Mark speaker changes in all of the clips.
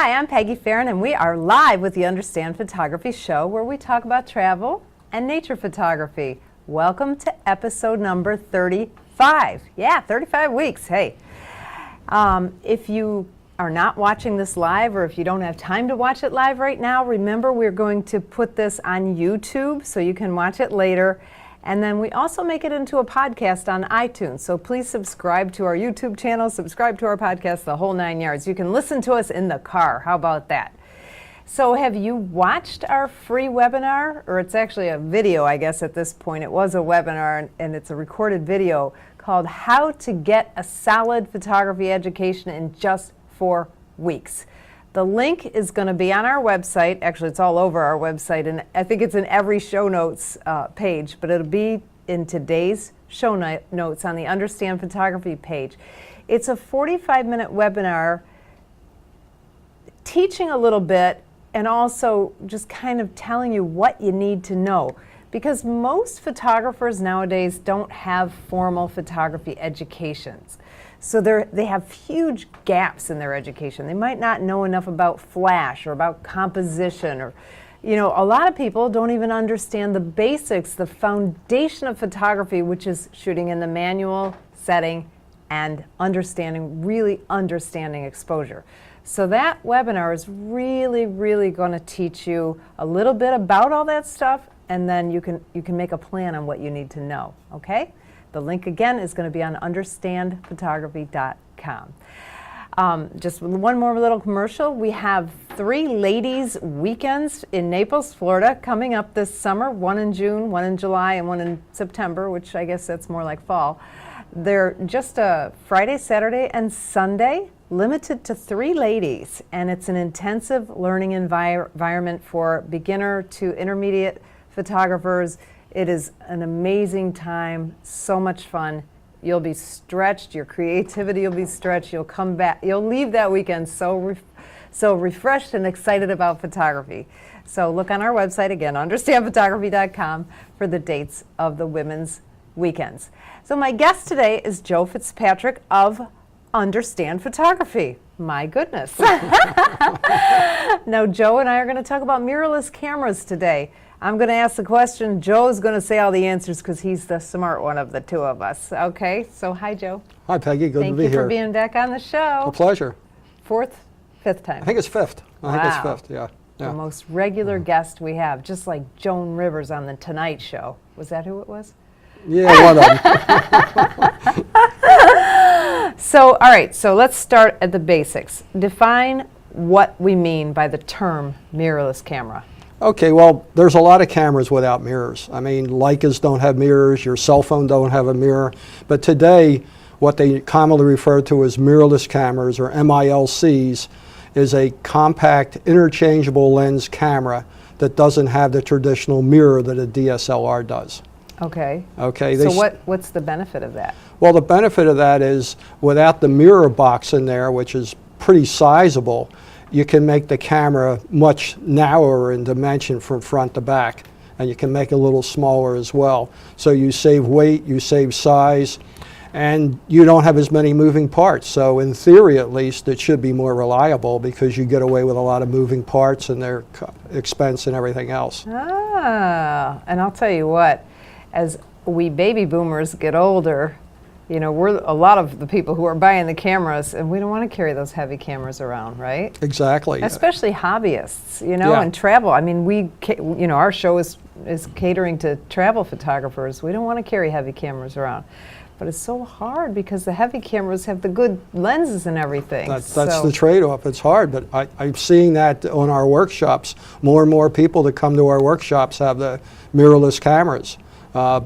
Speaker 1: Hi, I'm Peggy Farren, and we are live with the Understand Photography Show, where we talk about travel and nature photography. Welcome to episode number 35. Yeah, 35 weeks. Hey, if you are not watching this live, or if you don't have time to watch it live right now, remember we're going to put this on YouTube so you can watch it later. And then we also make it into a podcast on iTunes. So please subscribe to our YouTube channel, subscribe to our podcast, the whole 9 yards. You can listen to us in the car. How about that? So have you watched our free webinar? Or it's actually a video, I guess, at this point. It was a webinar, and it's a recorded video called How to Get a Solid Photography Education in Just 4 Weeks. The link is going to be on our website. Actually, it's all over our website, and I think it's in every show notes page, but it'll be in today's show notes on the Understand Photography page. It's a 45-minute webinar teaching a little bit and also just kind of telling you what you need to know, because most photographers nowadays don't have formal photography educations. So they have huge gaps in their education. They might not know enough about flash or about composition, or, you know, a lot of people don't even understand the basics, the foundation of photography, which is shooting in the manual setting and really understanding exposure. So that webinar is really going to teach you a little bit about all that stuff, and then you can make a plan on what you need to know, okay? The link again is going to be on understandphotography.com. Just one more little commercial. We have 3 ladies' weekends in Naples, Florida coming up this summer, one in June, one in July, and one in September, which I guess that's more like fall. They're just a Friday, Saturday, and Sunday, limited to 3 ladies, and it's an intensive learning environment for beginner to intermediate photographers. It is an amazing time, so much fun. You'll be stretched, your creativity will be stretched, you'll come back, you'll leave that weekend so refreshed and excited about photography. So look on our website again, understandphotography.com, for the dates of the women's weekends. So my guest today is Joe Fitzpatrick of Understand Photography. My goodness. Now Joe and I are going to talk about mirrorless cameras today. I'm going to ask the question. Joe's going to say all the answers because he's the smart one of the two of us. Okay, so hi, Joe.
Speaker 2: Hi, Peggy. Good to be here.
Speaker 1: Thank you for being back on the show.
Speaker 2: A pleasure.
Speaker 1: 4th, 5th time?
Speaker 2: I think it's 5th.
Speaker 1: Wow.
Speaker 2: I think it's 5th, yeah.
Speaker 1: The most regular guest we have, just like Joan Rivers on The Tonight Show. Was that who it was?
Speaker 2: Yeah, one of them.
Speaker 1: So, all right, so let's start at the basics. Define what we mean by the term mirrorless camera.
Speaker 2: Okay, well, there's a lot of cameras without mirrors. I mean, Leicas don't have mirrors, your cell phone don't have a mirror. But today, what they commonly refer to as mirrorless cameras, or MILCs, is a compact, interchangeable lens camera that doesn't have the traditional mirror that a DSLR does.
Speaker 1: Okay.
Speaker 2: Okay.
Speaker 1: So what's the benefit of that?
Speaker 2: Well, the benefit of that is without the mirror box in there, which is pretty sizable, you can make the camera much narrower in dimension from front to back, and you can make it a little smaller as well. So you save weight, you save size, and you don't have as many moving parts. So in theory, at least, it should be more reliable because you get away with a lot of moving parts and their expense and everything else.
Speaker 1: Ah, and I'll tell you what, as we baby boomers get older, you know, we're a lot of the people who are buying the cameras, and we don't want to carry those heavy cameras around, right?
Speaker 2: Exactly.
Speaker 1: Especially hobbyists, you know,
Speaker 2: Yeah.
Speaker 1: and travel. I mean, our show is catering to travel photographers. We don't want to carry heavy cameras around. But it's so hard because the heavy cameras have the good lenses and everything.
Speaker 2: That's the trade-off. It's hard, but I'm seeing that on our workshops. More and more people that come to our workshops have the mirrorless cameras.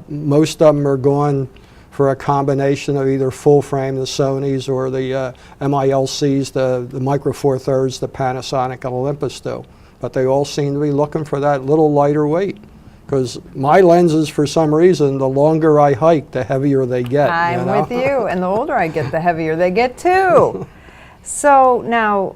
Speaker 2: Most of them are going for a combination of either full frame, the Sonys, or the MILCs, the Micro Four Thirds, the Panasonic and Olympus do. But they all seem to be looking for that little lighter weight. Because my lenses, for some reason, the longer I hike, the heavier they get.
Speaker 1: I'm with you, and the older I get, the heavier they get too. So now,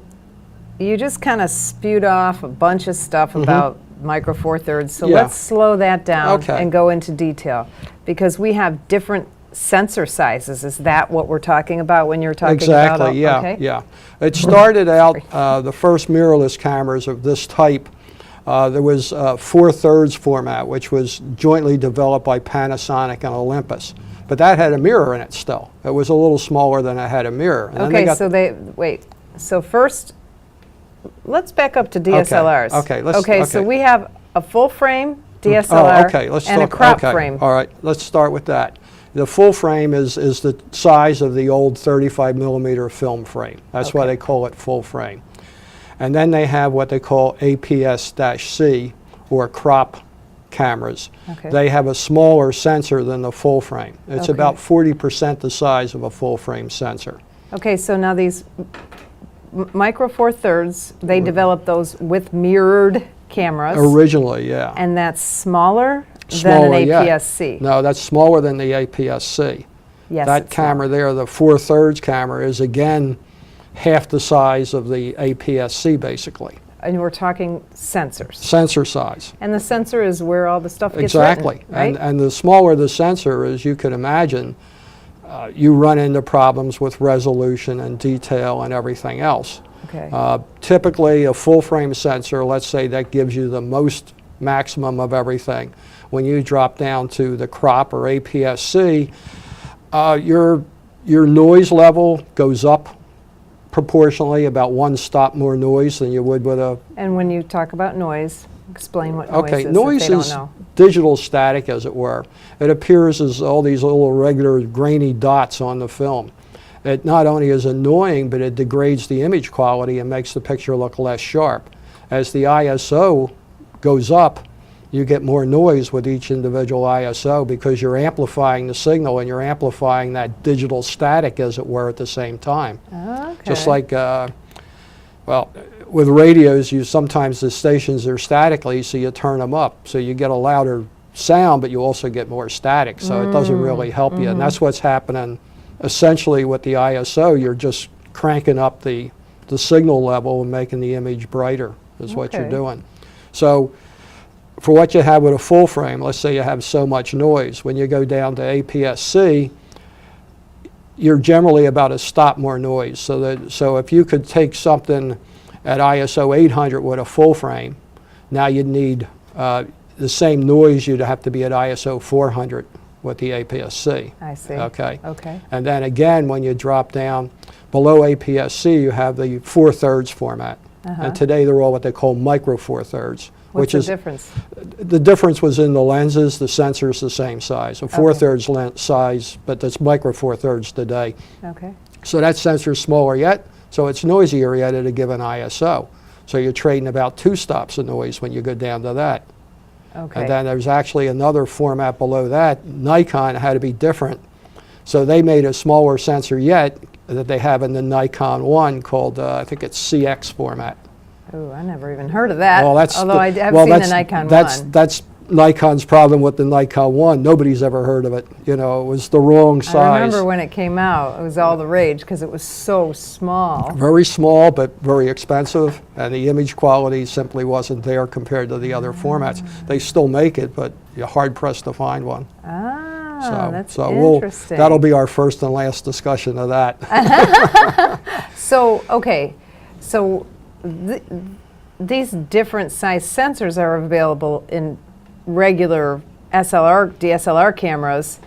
Speaker 1: you just kind of spewed off a bunch of stuff about Micro Four Thirds. So let's slow that down and go into detail, because we have different sensor sizes. Is that what we're talking about when you're talking
Speaker 2: Exactly,
Speaker 1: about?
Speaker 2: yeah,
Speaker 1: Okay.
Speaker 2: yeah. It started out, the first mirrorless cameras of this type, there was 4/3 format, which was jointly developed by Panasonic and Olympus. But that had a mirror in it still. It was a little smaller than it had a mirror. And then they
Speaker 1: Okay,
Speaker 2: got
Speaker 1: wait. So first, let's back up to DSLRs.
Speaker 2: Okay,
Speaker 1: so we have a full frame DSLR and a crop frame.
Speaker 2: All right, let's start with that. The full frame is the size of the old 35 millimeter film frame. That's why
Speaker 1: Okay.
Speaker 2: they call it full frame. And then they have what they call APS-C, or crop cameras.
Speaker 1: Okay.
Speaker 2: They have a smaller sensor than the full frame. It's
Speaker 1: Okay.
Speaker 2: about 40% the size of a full frame sensor.
Speaker 1: Okay, so now these micro 4/3, they developed those with mirrored cameras.
Speaker 2: Originally, yeah.
Speaker 1: And that's smaller than
Speaker 2: Smaller,
Speaker 1: an
Speaker 2: yeah.
Speaker 1: APS-C.
Speaker 2: No, that's smaller than the APS-C.
Speaker 1: Yes,
Speaker 2: That
Speaker 1: it's smaller.
Speaker 2: camera there, the 4/3 camera, is again half the size of the APS-C, basically.
Speaker 1: And we're talking sensors.
Speaker 2: Sensor size.
Speaker 1: And the sensor is where all the stuff gets
Speaker 2: Exactly.
Speaker 1: written, right?
Speaker 2: And the smaller the sensor, as you can imagine, you run into problems with resolution and detail and everything else.
Speaker 1: Okay.
Speaker 2: Typically, a full frame sensor, let's say that gives you the most maximum of everything. When you drop down to the crop or APS-C, your noise level goes up proportionally, about 1 stop more noise than you would with a...
Speaker 1: And when you talk about noise, explain what noise
Speaker 2: Okay,
Speaker 1: is
Speaker 2: noise
Speaker 1: if they
Speaker 2: is
Speaker 1: don't know.
Speaker 2: digital static, as it were. It appears as all these little regular grainy dots on the film. It not only is annoying, but it degrades the image quality and makes the picture look less sharp. As the ISO goes up, you get more noise with each individual ISO because you're amplifying the signal and you're amplifying that digital static, as it were, at the same time.
Speaker 1: Okay.
Speaker 2: Just like, well, with radios, sometimes the stations are statically, so you turn them up. So you get a louder sound, but you also get more static, so it doesn't really help you. And that's what's happening essentially with the ISO. You're just cranking up the signal level and making the image brighter is what you're
Speaker 1: Okay.
Speaker 2: doing. So for what you have with a full frame, let's say you have so much noise, when you go down to APS-C, you're generally about a stop more noise. So if you could take something at ISO 800 with a full frame, now you'd need the same noise. You'd have to be at ISO 400 with the APS-C.
Speaker 1: I see.
Speaker 2: Okay.
Speaker 1: Okay.
Speaker 2: And then again, when you drop down below APS-C, you have the 4/3 format. And today they're all what they call micro 4/3.
Speaker 1: What's the difference?
Speaker 2: The difference was in the lenses. The sensor is the same size, a 4/3 lens size, but that's micro 4/3 today.
Speaker 1: Okay.
Speaker 2: So that sensor is smaller yet, so it's noisier yet at a given ISO. So you're trading about 2 stops of noise when you go down to that.
Speaker 1: Okay.
Speaker 2: And then there's actually another format below that. Nikon had to be different. So they made a smaller sensor yet that they have in the Nikon 1 called, I think it's CX format.
Speaker 1: Oh, I never even heard of that.
Speaker 2: Well, that's
Speaker 1: although I have
Speaker 2: well,
Speaker 1: seen the
Speaker 2: that's-
Speaker 1: Nikon
Speaker 2: that's,
Speaker 1: one.
Speaker 2: That's Nikon's problem with the Nikon 1. Nobody's ever heard of it. You know, it was the wrong size.
Speaker 1: I remember when it came out, it was all the rage because it was so small.
Speaker 2: Very small, but very expensive, and the image quality simply wasn't there compared to the other formats. They still make it, but you're hard-pressed to find one.
Speaker 1: Ah, that's
Speaker 2: so
Speaker 1: interesting.
Speaker 2: that'll be our first and last discussion of that.
Speaker 1: So, okay, so these different size sensors are available in regular SLR, DSLR cameras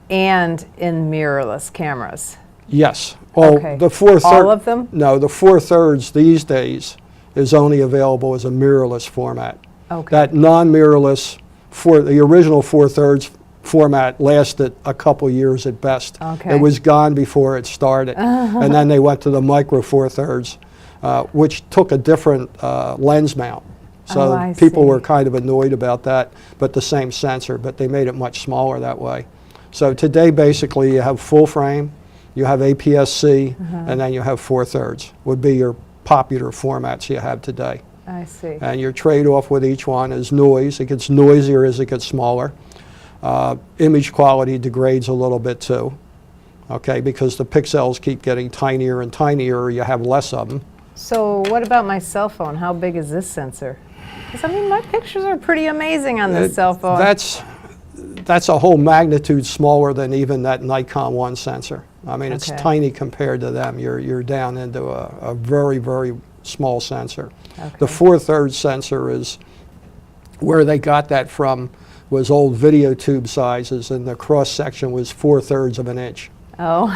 Speaker 1: and in mirrorless cameras.
Speaker 2: Yes. Well,
Speaker 1: Okay.
Speaker 2: the 4/3
Speaker 1: All of them?
Speaker 2: No, the 4/3 these days is only available as a mirrorless format.
Speaker 1: Okay.
Speaker 2: That non-mirrorless, the original 4/3 format lasted a couple years at best.
Speaker 1: Okay.
Speaker 2: It was gone before it started. And then they went to the micro 4/3, which took a different lens mount. So
Speaker 1: I
Speaker 2: people
Speaker 1: see.
Speaker 2: were kind of annoyed about that, but the same sensor, but they made it much smaller that way. So today, basically, you have full frame, you have APS-C, and then you have 4/3 would be your popular formats you have today.
Speaker 1: I see.
Speaker 2: And your trade-off with each one is noise. It gets noisier as it gets smaller. Image quality degrades a little bit too, okay, because the pixels keep getting tinier and tinier, you have less of them.
Speaker 1: So what about my cell phone? How big is this sensor? Because I mean, my pictures are pretty amazing on this cell phone.
Speaker 2: that's a whole magnitude smaller than even that Nikon 1 sensor. I mean, it's
Speaker 1: Okay.
Speaker 2: tiny compared to them. You're down into a very, very small sensor.
Speaker 1: Okay.
Speaker 2: The 4/3 sensor is where they got that from, was old video tube sizes, and the cross section was 4/3 of an inch.
Speaker 1: Oh,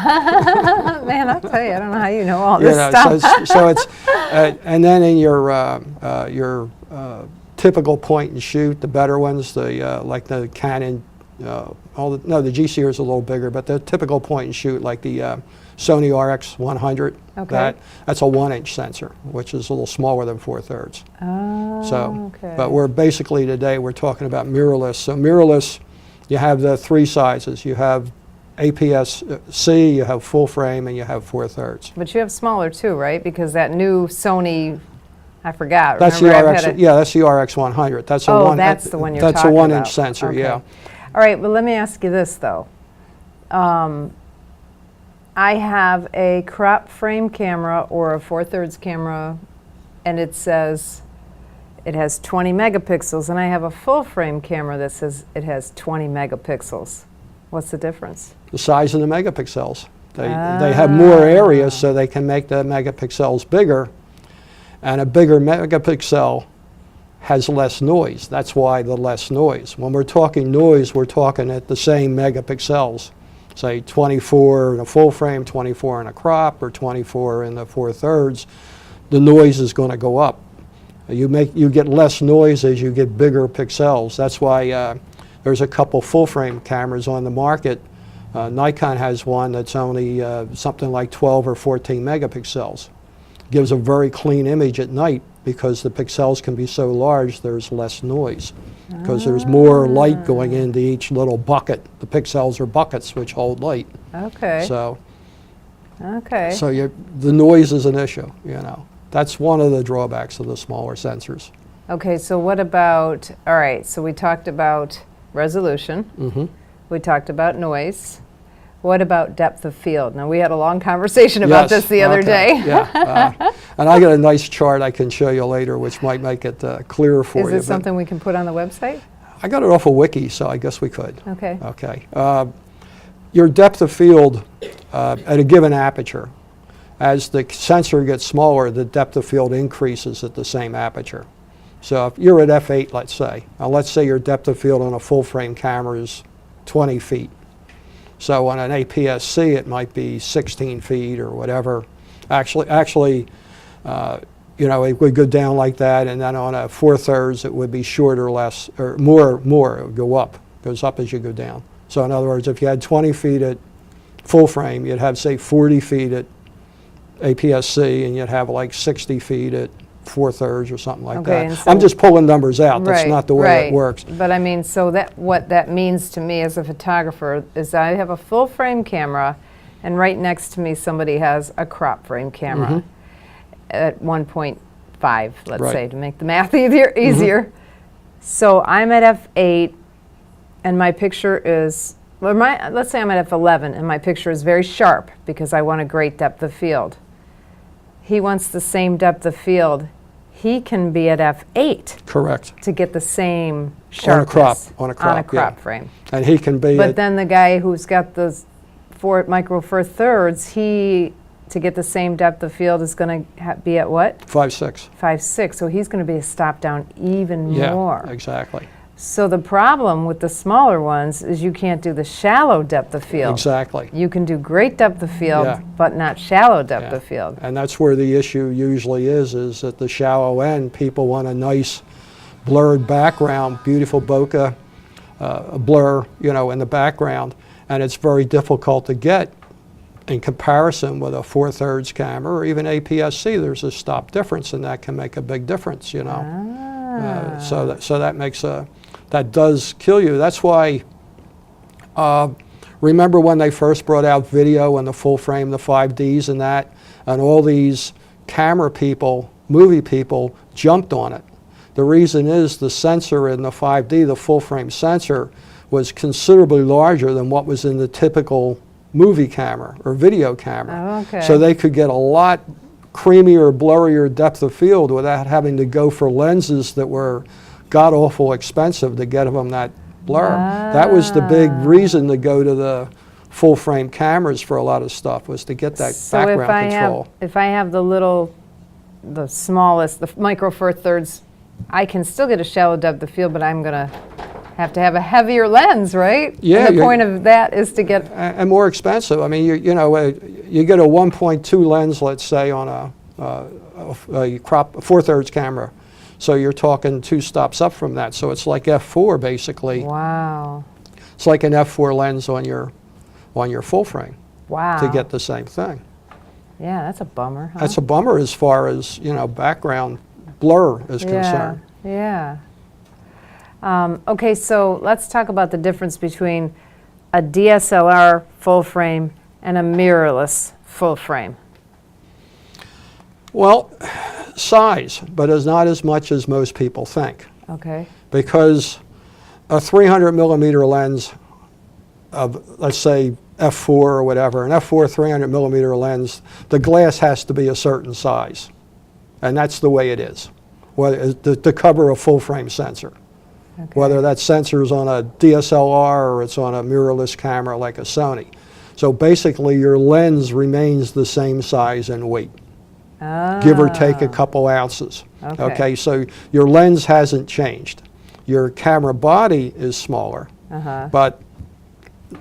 Speaker 1: man, I'll tell you, I don't know how you know all
Speaker 2: You
Speaker 1: this
Speaker 2: know,
Speaker 1: stuff.
Speaker 2: so it's and then in your typical point and shoot, the better ones, the like the Canon, the GCR is a little bigger, but the typical point and shoot, like the Sony RX100,
Speaker 1: Okay.
Speaker 2: that's a 1-inch sensor, which is a little smaller than 4/3.
Speaker 1: Oh,
Speaker 2: So,
Speaker 1: okay.
Speaker 2: but we're talking about mirrorless. So mirrorless, you have the 3 sizes. You have APS-C, you have full frame, and you have 4/3.
Speaker 1: But you have smaller too, right? Because that new Sony, I forgot.
Speaker 2: That's
Speaker 1: Remember,
Speaker 2: the
Speaker 1: I've
Speaker 2: RX.
Speaker 1: had it-
Speaker 2: Yeah, that's the RX100. That's a
Speaker 1: Oh,
Speaker 2: one.
Speaker 1: that's the one you're
Speaker 2: That's
Speaker 1: talking
Speaker 2: a 1-inch
Speaker 1: about.
Speaker 2: sensor.
Speaker 1: Okay.
Speaker 2: Yeah.
Speaker 1: All right, well, let me ask you this, though. I have a crop frame camera or a 4/3 camera, and it says it has 20 megapixels, and I have a full frame camera that says it has 20 megapixels. What's the difference?
Speaker 2: The size of the megapixels. They have more area, so they can make the megapixels bigger, and a bigger megapixel has less noise. That's why the less noise. When we're talking noise, we're talking at the same megapixels. Say 24 in a full frame, 24 in a crop, or 24 in the 4/3, the noise is going to go up. You get less noise as you get bigger pixels. That's why there's a couple full frame cameras on the market. Nikon has one that's only something like 12 or 14 megapixels. Gives a very clean image at night because the pixels can be so large there's less noise. Because there's more light going into each little bucket. The pixels are buckets which hold light.
Speaker 1: Okay.
Speaker 2: So
Speaker 1: Okay.
Speaker 2: the noise is an issue, you know. That's one of the drawbacks of the smaller sensors.
Speaker 1: Okay, so what about, all right, so we talked about resolution.
Speaker 2: Mm-hmm.
Speaker 1: We talked about noise. What about depth of field? Now, we had a long conversation about this the other day.
Speaker 2: Yeah. And I got a nice chart I can show you later which might make it clearer for you.
Speaker 1: Is it something we can put on the website?
Speaker 2: I got it off a wiki, so I guess we could.
Speaker 1: Okay.
Speaker 2: Okay. Your depth of field at a given aperture, as the sensor gets smaller, the depth of field increases at the same aperture. So if you're at f8, let's say your depth of field on a full frame camera is 20 feet. So on an APS-C, it might be 16 feet or whatever. Actually, you know, it would go down like that, and then on a 4/3, it would be shorter, less, or more. It would go up. Goes up as you go down. So in other words, if you had 20 feet at full frame, you'd have, say, 40 feet at APS-C, and you'd have like 60 feet at 4/3 or something like
Speaker 1: Okay,
Speaker 2: that.
Speaker 1: and so-
Speaker 2: I'm just pulling numbers out. That's
Speaker 1: Right,
Speaker 2: not the way
Speaker 1: right.
Speaker 2: it works.
Speaker 1: But I mean, so that what that means to me as a photographer is I have a full frame camera, and right next to me somebody has a crop frame camera at 1.5, let's
Speaker 2: Right.
Speaker 1: say, to make the math easier. So I'm at f8, and my picture is, well, let's say I'm at f11, and my picture is very sharp because I want a great depth of field. He wants the same depth of field. He can be at f8
Speaker 2: Correct.
Speaker 1: to get the same sharpness
Speaker 2: On a crop, yeah.
Speaker 1: frame.
Speaker 2: And he can be
Speaker 1: But
Speaker 2: at
Speaker 1: then the guy who's got the micro 4/3, he, to get the same depth of field, is going to be at what?
Speaker 2: 5.6.
Speaker 1: 5.6. So he's going to be a stop down even
Speaker 2: Yeah,
Speaker 1: more.
Speaker 2: exactly.
Speaker 1: So the problem with the smaller ones is you can't do the shallow depth of field.
Speaker 2: Exactly.
Speaker 1: You can do great depth of field,
Speaker 2: Yeah.
Speaker 1: but not shallow depth
Speaker 2: Yeah.
Speaker 1: of field.
Speaker 2: And that's where the issue usually is at the shallow end. People want a nice blurred background, beautiful bokeh blur, you know, in the background, and it's very difficult to get in comparison with a 4/3 camera or even APS-C. There's a stop difference, and that can make a big difference, you know. So that makes that does kill you. That's why. Remember when they first brought out video and the full frame, the 5Ds and that, and all these camera people, movie people jumped on it. The reason is the sensor in the 5D, the full frame sensor, was considerably larger than what was in the typical movie camera or video camera.
Speaker 1: Oh, okay.
Speaker 2: So they could get a lot creamier, blurrier depth of field without having to go for lenses that were god-awful expensive to get them that blur. That was the big reason to go to the full frame cameras for a lot of stuff, was to get that background control.
Speaker 1: If I have the smallest, the micro four thirds, I can still get a shallow depth of field, but I'm gonna have to have a heavier lens, right?
Speaker 2: Yeah.
Speaker 1: And the point of that is to get
Speaker 2: and more expensive. I mean, you get a 1.2 lens, let's say, on a crop 4/3 camera. So you're talking 2 stops up from that. So it's like f4 basically.
Speaker 1: wow,
Speaker 2: It's like an f4 lens on your full frame
Speaker 1: wow.
Speaker 2: to get the same thing.
Speaker 1: Yeah, that's a bummer. Huh?
Speaker 2: That's a bummer as far as background blur is concerned.
Speaker 1: Yeah. Okay, so let's talk about the difference between a DSLR full frame and a mirrorless full frame.
Speaker 2: Well, size, but it's not as much as most people think.
Speaker 1: Okay.
Speaker 2: Because a 300 millimeter lens of, let's say, f4 or whatever, an f4 300 millimeter lens, the glass has to be a certain size. And that's the way it is, to cover a full frame sensor.
Speaker 1: Okay.
Speaker 2: Whether that sensor is on a DSLR or it's on a mirrorless camera like a Sony. So basically your lens remains the same size and weight, give or take a couple ounces. Okay, so your lens hasn't changed. Your camera body is smaller, but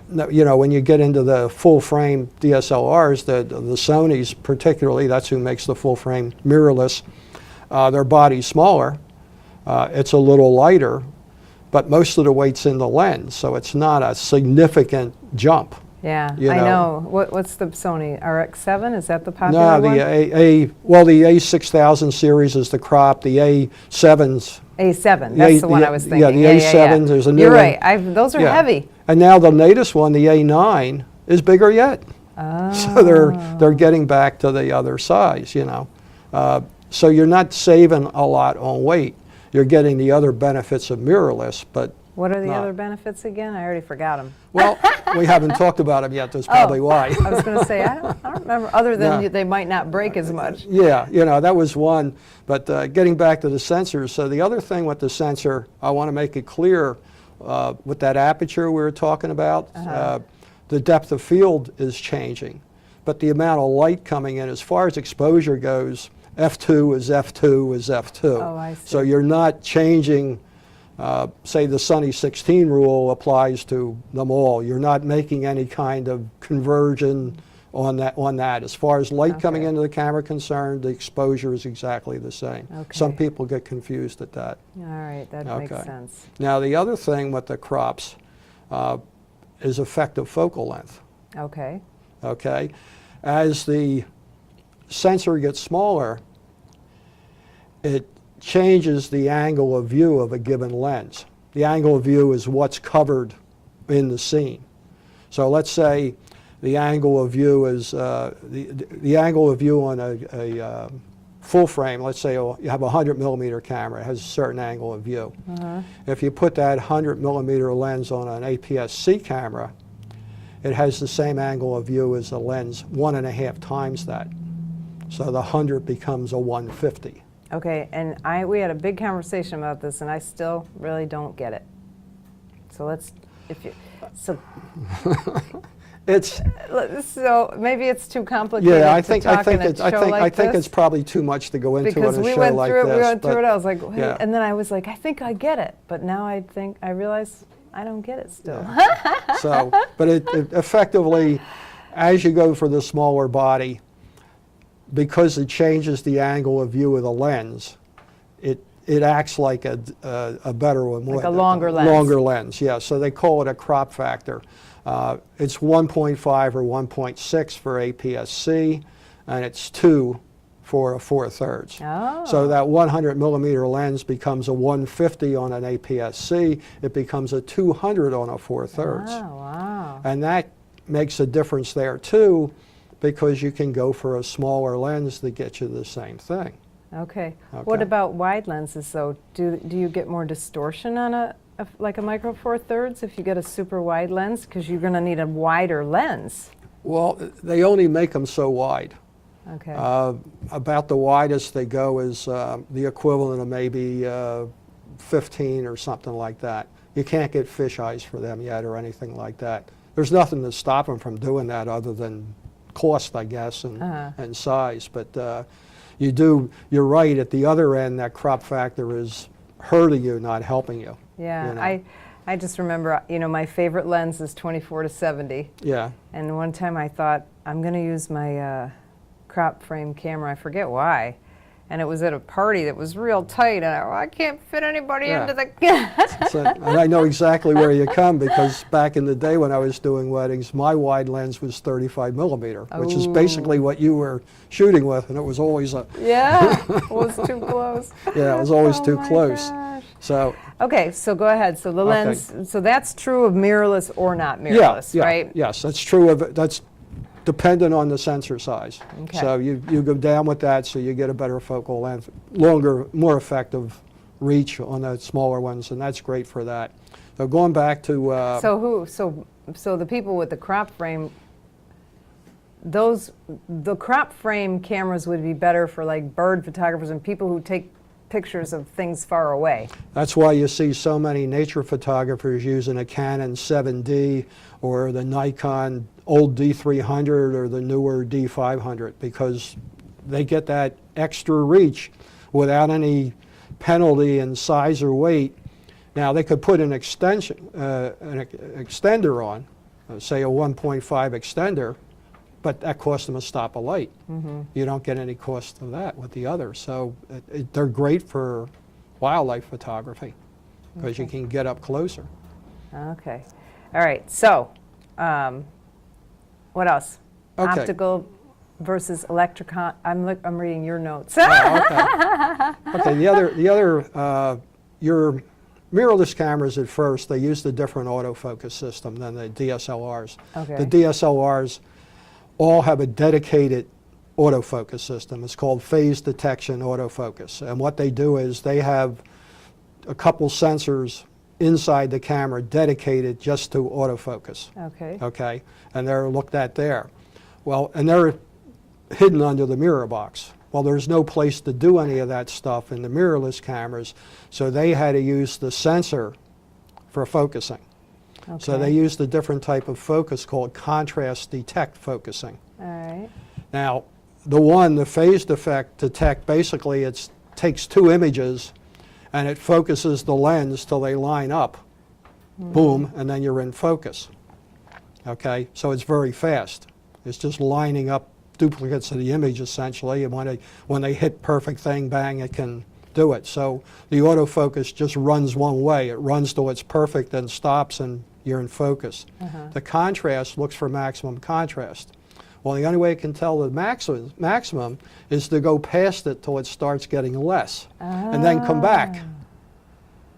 Speaker 2: when you get into the full frame DSLRs, the Sonys particularly, that's who makes the full frame mirrorless, their body's smaller, it's a little lighter, but most of the weight's in the lens, so it's not a significant jump.
Speaker 1: Yeah, I know. What's the Sony RX7? Is that the popular
Speaker 2: one? No, the A6000 series is the crop. The A7s.
Speaker 1: A7, that's the one I was thinking.
Speaker 2: Yeah, the A7s, there's a new one.
Speaker 1: You're right, those are heavy.
Speaker 2: And now the latest one, the A9, is bigger yet. So they're getting back to the other size, So you're not saving a lot on weight. You're getting the other benefits of mirrorless, but
Speaker 1: what are the other benefits again? I already forgot them.
Speaker 2: Well, we haven't talked about them yet. That's probably why.
Speaker 1: I was going to say, I don't remember, other than they might not break as much.
Speaker 2: Yeah, that was one. But getting back to the sensors, so the other thing with the sensor, I want to make it clear, with that aperture we were talking about, the depth of field is changing. But the amount of light coming in, as far as exposure goes, f2 is f2 is f2.
Speaker 1: Oh, I see.
Speaker 2: So you're not changing, say the Sunny 16 rule applies to them all. You're not making any kind of conversion on that. As far as light coming into the camera concerned, the exposure is exactly the same. Some people get confused at that.
Speaker 1: All right, that makes sense.
Speaker 2: Now the other thing with the crops is effective focal length. Okay. As the sensor gets smaller, it changes the angle of view of a given lens. The angle of view is what's covered in the scene. So let's say the angle of view is the angle of view on a full frame. Let's say you have a 100 millimeter camera. It has a certain angle of view. If you put that 100 millimeter lens on an APS-C camera, it has the same angle of view as a lens 1.5 times that. So the 100 becomes a 150.
Speaker 1: Okay, and we had a big conversation about this, and I still really don't get it. So so maybe it's too complicated.
Speaker 2: Yeah, I
Speaker 1: think
Speaker 2: it's probably too much to go into on a show like this.
Speaker 1: We went through it. I was like, wait, and then I was like, I think I get it, but now I realize I don't get it still.
Speaker 2: Yeah. But it effectively, as you go for the smaller body, because it changes the angle of view of the lens, it acts like a better one.
Speaker 1: Like a longer lens.
Speaker 2: Longer lens, yeah. So they call it a crop factor. It's 1.5 or 1.6 for APS-C, and it's 2 for a 4/3.
Speaker 1: Oh.
Speaker 2: So that 100 millimeter lens becomes a 150 on an APS-C. It becomes a 200 on a 4/3.
Speaker 1: Oh, wow.
Speaker 2: And that makes a difference there too, because you can go for a smaller lens to get you the same thing.
Speaker 1: Okay. What about wide lenses though? Do you get more distortion on like a micro 4/3 if you get a super wide lens? Because you're going to need a wider lens.
Speaker 2: Well, they only make them so wide.
Speaker 1: Okay.
Speaker 2: About the widest they go is the equivalent of maybe 15 or something like that. You can't get fish eyes for them yet or anything like that. There's nothing to stop them from doing that other than cost, I guess, and size. But you're right, at the other end, that crop factor is hurting you, not helping you.
Speaker 1: Yeah,
Speaker 2: you know?
Speaker 1: I just remember, my favorite lens is 24 to 70.
Speaker 2: Yeah.
Speaker 1: And one time I thought, I'm going to use my crop frame camera. I forget why. And it was at a party that was real tight. And I can't fit anybody into the...
Speaker 2: And I know exactly where you come, because back in the day when I was doing weddings, my wide lens was 35 millimeter, which is basically what you were shooting with. And it was always a...
Speaker 1: Yeah, it was too close.
Speaker 2: Yeah, it was always too
Speaker 1: my
Speaker 2: close.
Speaker 1: gosh.
Speaker 2: So...
Speaker 1: Okay, so go ahead. So the lens, so that's true of mirrorless or not mirrorless, right?
Speaker 2: Yes, that's true of it. That's dependent on the sensor size.
Speaker 1: Okay.
Speaker 2: So you go down with that, so you get a better focal length, longer, more effective reach on the smaller ones, and that's great for that. So going back to
Speaker 1: so the people with the crop frame, the crop frame cameras would be better for like bird photographers and people who take pictures of things far away.
Speaker 2: That's why you see so many nature photographers using a Canon 7D or the Nikon old D300 or the newer D500, because they get that extra reach without any penalty in size or weight. Now they could put an extension, an extender on, say a 1.5 extender, but that costs them a stop of light. You don't get any cost of that with the others. So they're great for wildlife photography because you can get up closer.
Speaker 1: Okay. All right. So what else?
Speaker 2: Okay.
Speaker 1: Optical versus electricon. I'm reading your notes.
Speaker 2: Oh, okay. The other your mirrorless cameras at first, they used a different autofocus system than the DSLRs.
Speaker 1: Okay.
Speaker 2: The DSLRs all have a dedicated autofocus system. It's called phase detection autofocus. And what they do is they have a couple sensors inside the camera dedicated just to autofocus.
Speaker 1: Okay.
Speaker 2: Okay. And they're looked at there. Well, and they're hidden under the mirror box. Well, there's no place to do any of that stuff in the mirrorless cameras, so they had to use the sensor for focusing.
Speaker 1: Okay.
Speaker 2: So they used a different type of focus called contrast detect focusing.
Speaker 1: All right.
Speaker 2: Now, the phase detect, basically it takes two images and it focuses the lens till they line up, boom, and then you're in focus. Okay, so it's very fast. It's just lining up duplicates of the image essentially, and when they hit perfect thing, bang, it can do it. So the autofocus just runs one way. It runs till it's perfect, then stops, and you're in focus. The contrast looks for maximum contrast. Well, the only way it can tell the maximum is to go past it till it starts getting less, and then come back.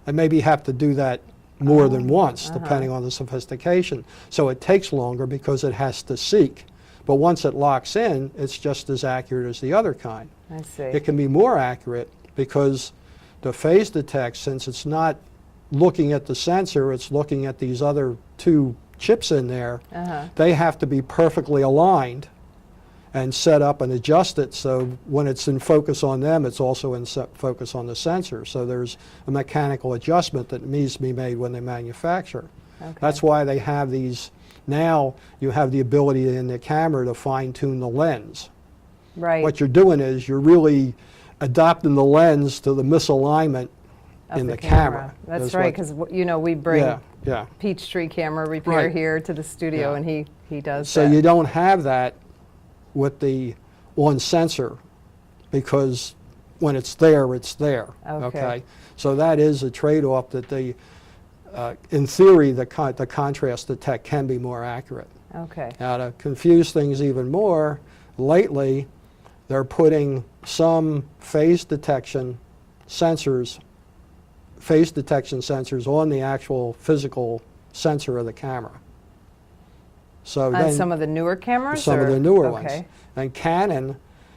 Speaker 2: And maybe have to do that more than once, depending on the sophistication. So it takes longer because it has to seek. But once it locks in, it's just as accurate as the other kind.
Speaker 1: I see.
Speaker 2: It can be more accurate because the phase detect, since it's not looking at the sensor, it's looking at these other two chips in there, they have to be perfectly aligned and set up and adjusted, so when it's in focus on them, it's also in focus on the sensor. So there's a mechanical adjustment that needs to be made when they manufacture.
Speaker 1: Okay.
Speaker 2: That's why they have these. Now you have the ability in the camera to fine-tune the lens.
Speaker 1: Right.
Speaker 2: What you're doing is you're really adapting the lens to the misalignment
Speaker 1: Of
Speaker 2: in
Speaker 1: the
Speaker 2: the camera.
Speaker 1: That's right, because we bring
Speaker 2: yeah.
Speaker 1: Peachtree camera repair
Speaker 2: Right.
Speaker 1: here to the studio, and he does
Speaker 2: So
Speaker 1: that.
Speaker 2: you don't have that with the one sensor, because when it's there, it's there.
Speaker 1: Okay.
Speaker 2: So that is a trade-off that in theory, the contrast detect can be more accurate.
Speaker 1: Okay.
Speaker 2: Now, to confuse things even more, lately they're putting some phase detection sensors on the actual physical sensor of the camera. So
Speaker 1: On
Speaker 2: then
Speaker 1: some of the newer cameras?
Speaker 2: some of
Speaker 1: or-
Speaker 2: the newer
Speaker 1: okay.
Speaker 2: ones. And Canon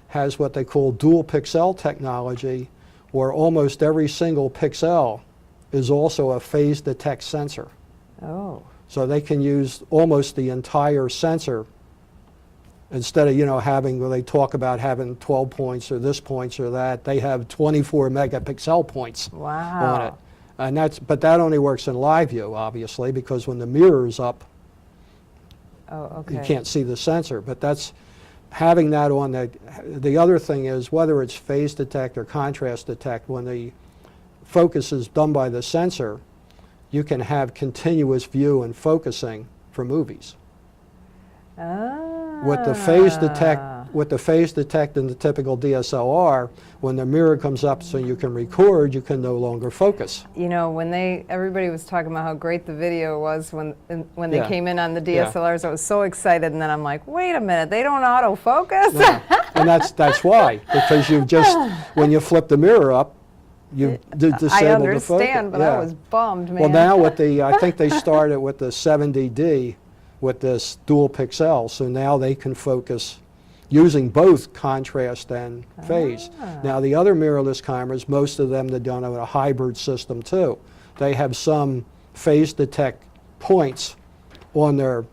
Speaker 2: has what they call dual pixel technology, where almost every single pixel is also a phase detect sensor.
Speaker 1: Oh.
Speaker 2: So they can use almost the entire sensor instead of, having, where they talk about having 12 points or this points or that, they have 24 megapixel points
Speaker 1: Wow.
Speaker 2: on it. But that only works in live view, obviously, because when the mirror is up,
Speaker 1: Oh, okay.
Speaker 2: you can't see the sensor. But that's having that on the other thing is whether it's phase detect or contrast detect, when the focus is done by the sensor, you can have continuous view and focusing for movies. With the phase detect in the typical DSLR, when the mirror comes up so you can record, you can no longer focus.
Speaker 1: You know, when everybody was talking about how great the video was when they
Speaker 2: Yeah.
Speaker 1: came in on the
Speaker 2: Yeah.
Speaker 1: DSLRs, I was so excited, and then I'm like, wait a minute, they don't autofocus?
Speaker 2: No. And that's why, because you've just, when you flip the mirror up, you disabled the focus.
Speaker 1: I understand, but I was bummed, man.
Speaker 2: Well, now with I think they started with the 70D with this dual pixel, so now they can focus using both contrast and phase. Now the other mirrorless cameras, most of them, they're done on a hybrid system too. They have some phase detect points on their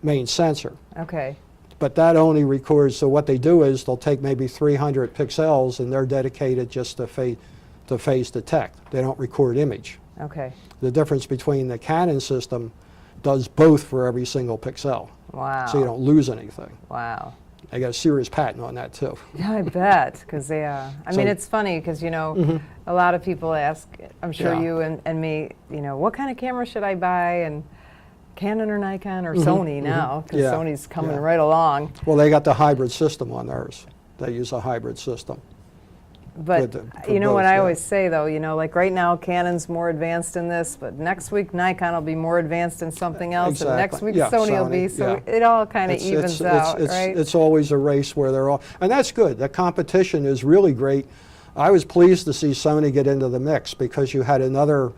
Speaker 2: main sensor.
Speaker 1: Okay.
Speaker 2: But that only records, so what they do is they'll take maybe 300 pixels and they're dedicated just to phase detect. They don't record image.
Speaker 1: Okay.
Speaker 2: The difference between the Canon system does both for every single pixel.
Speaker 1: Wow.
Speaker 2: So you don't lose anything.
Speaker 1: Wow.
Speaker 2: They got a serious patent on that too.
Speaker 1: Yeah, I bet, because I mean, it's funny because, a lot of people ask, I'm sure
Speaker 2: Yeah.
Speaker 1: you and me, what kind of camera should I buy? And Canon or Nikon or Sony now, because
Speaker 2: Yeah.
Speaker 1: Sony's coming
Speaker 2: Yeah.
Speaker 1: right along.
Speaker 2: Well, they got the hybrid system on theirs. They use a hybrid system.
Speaker 1: But
Speaker 2: for
Speaker 1: you know what
Speaker 2: both,
Speaker 1: I
Speaker 2: yeah.
Speaker 1: always say though, like right now Canon's more advanced in this, but next week Nikon will be more advanced in something else, and next
Speaker 2: Exactly.
Speaker 1: week
Speaker 2: Yeah,
Speaker 1: Sony will be,
Speaker 2: Sony,
Speaker 1: so
Speaker 2: yeah.
Speaker 1: it all kind of evens out, right?
Speaker 2: It's always a race where they're all, and that's good. The competition is really great. I was pleased to see Sony get into the mix because you had another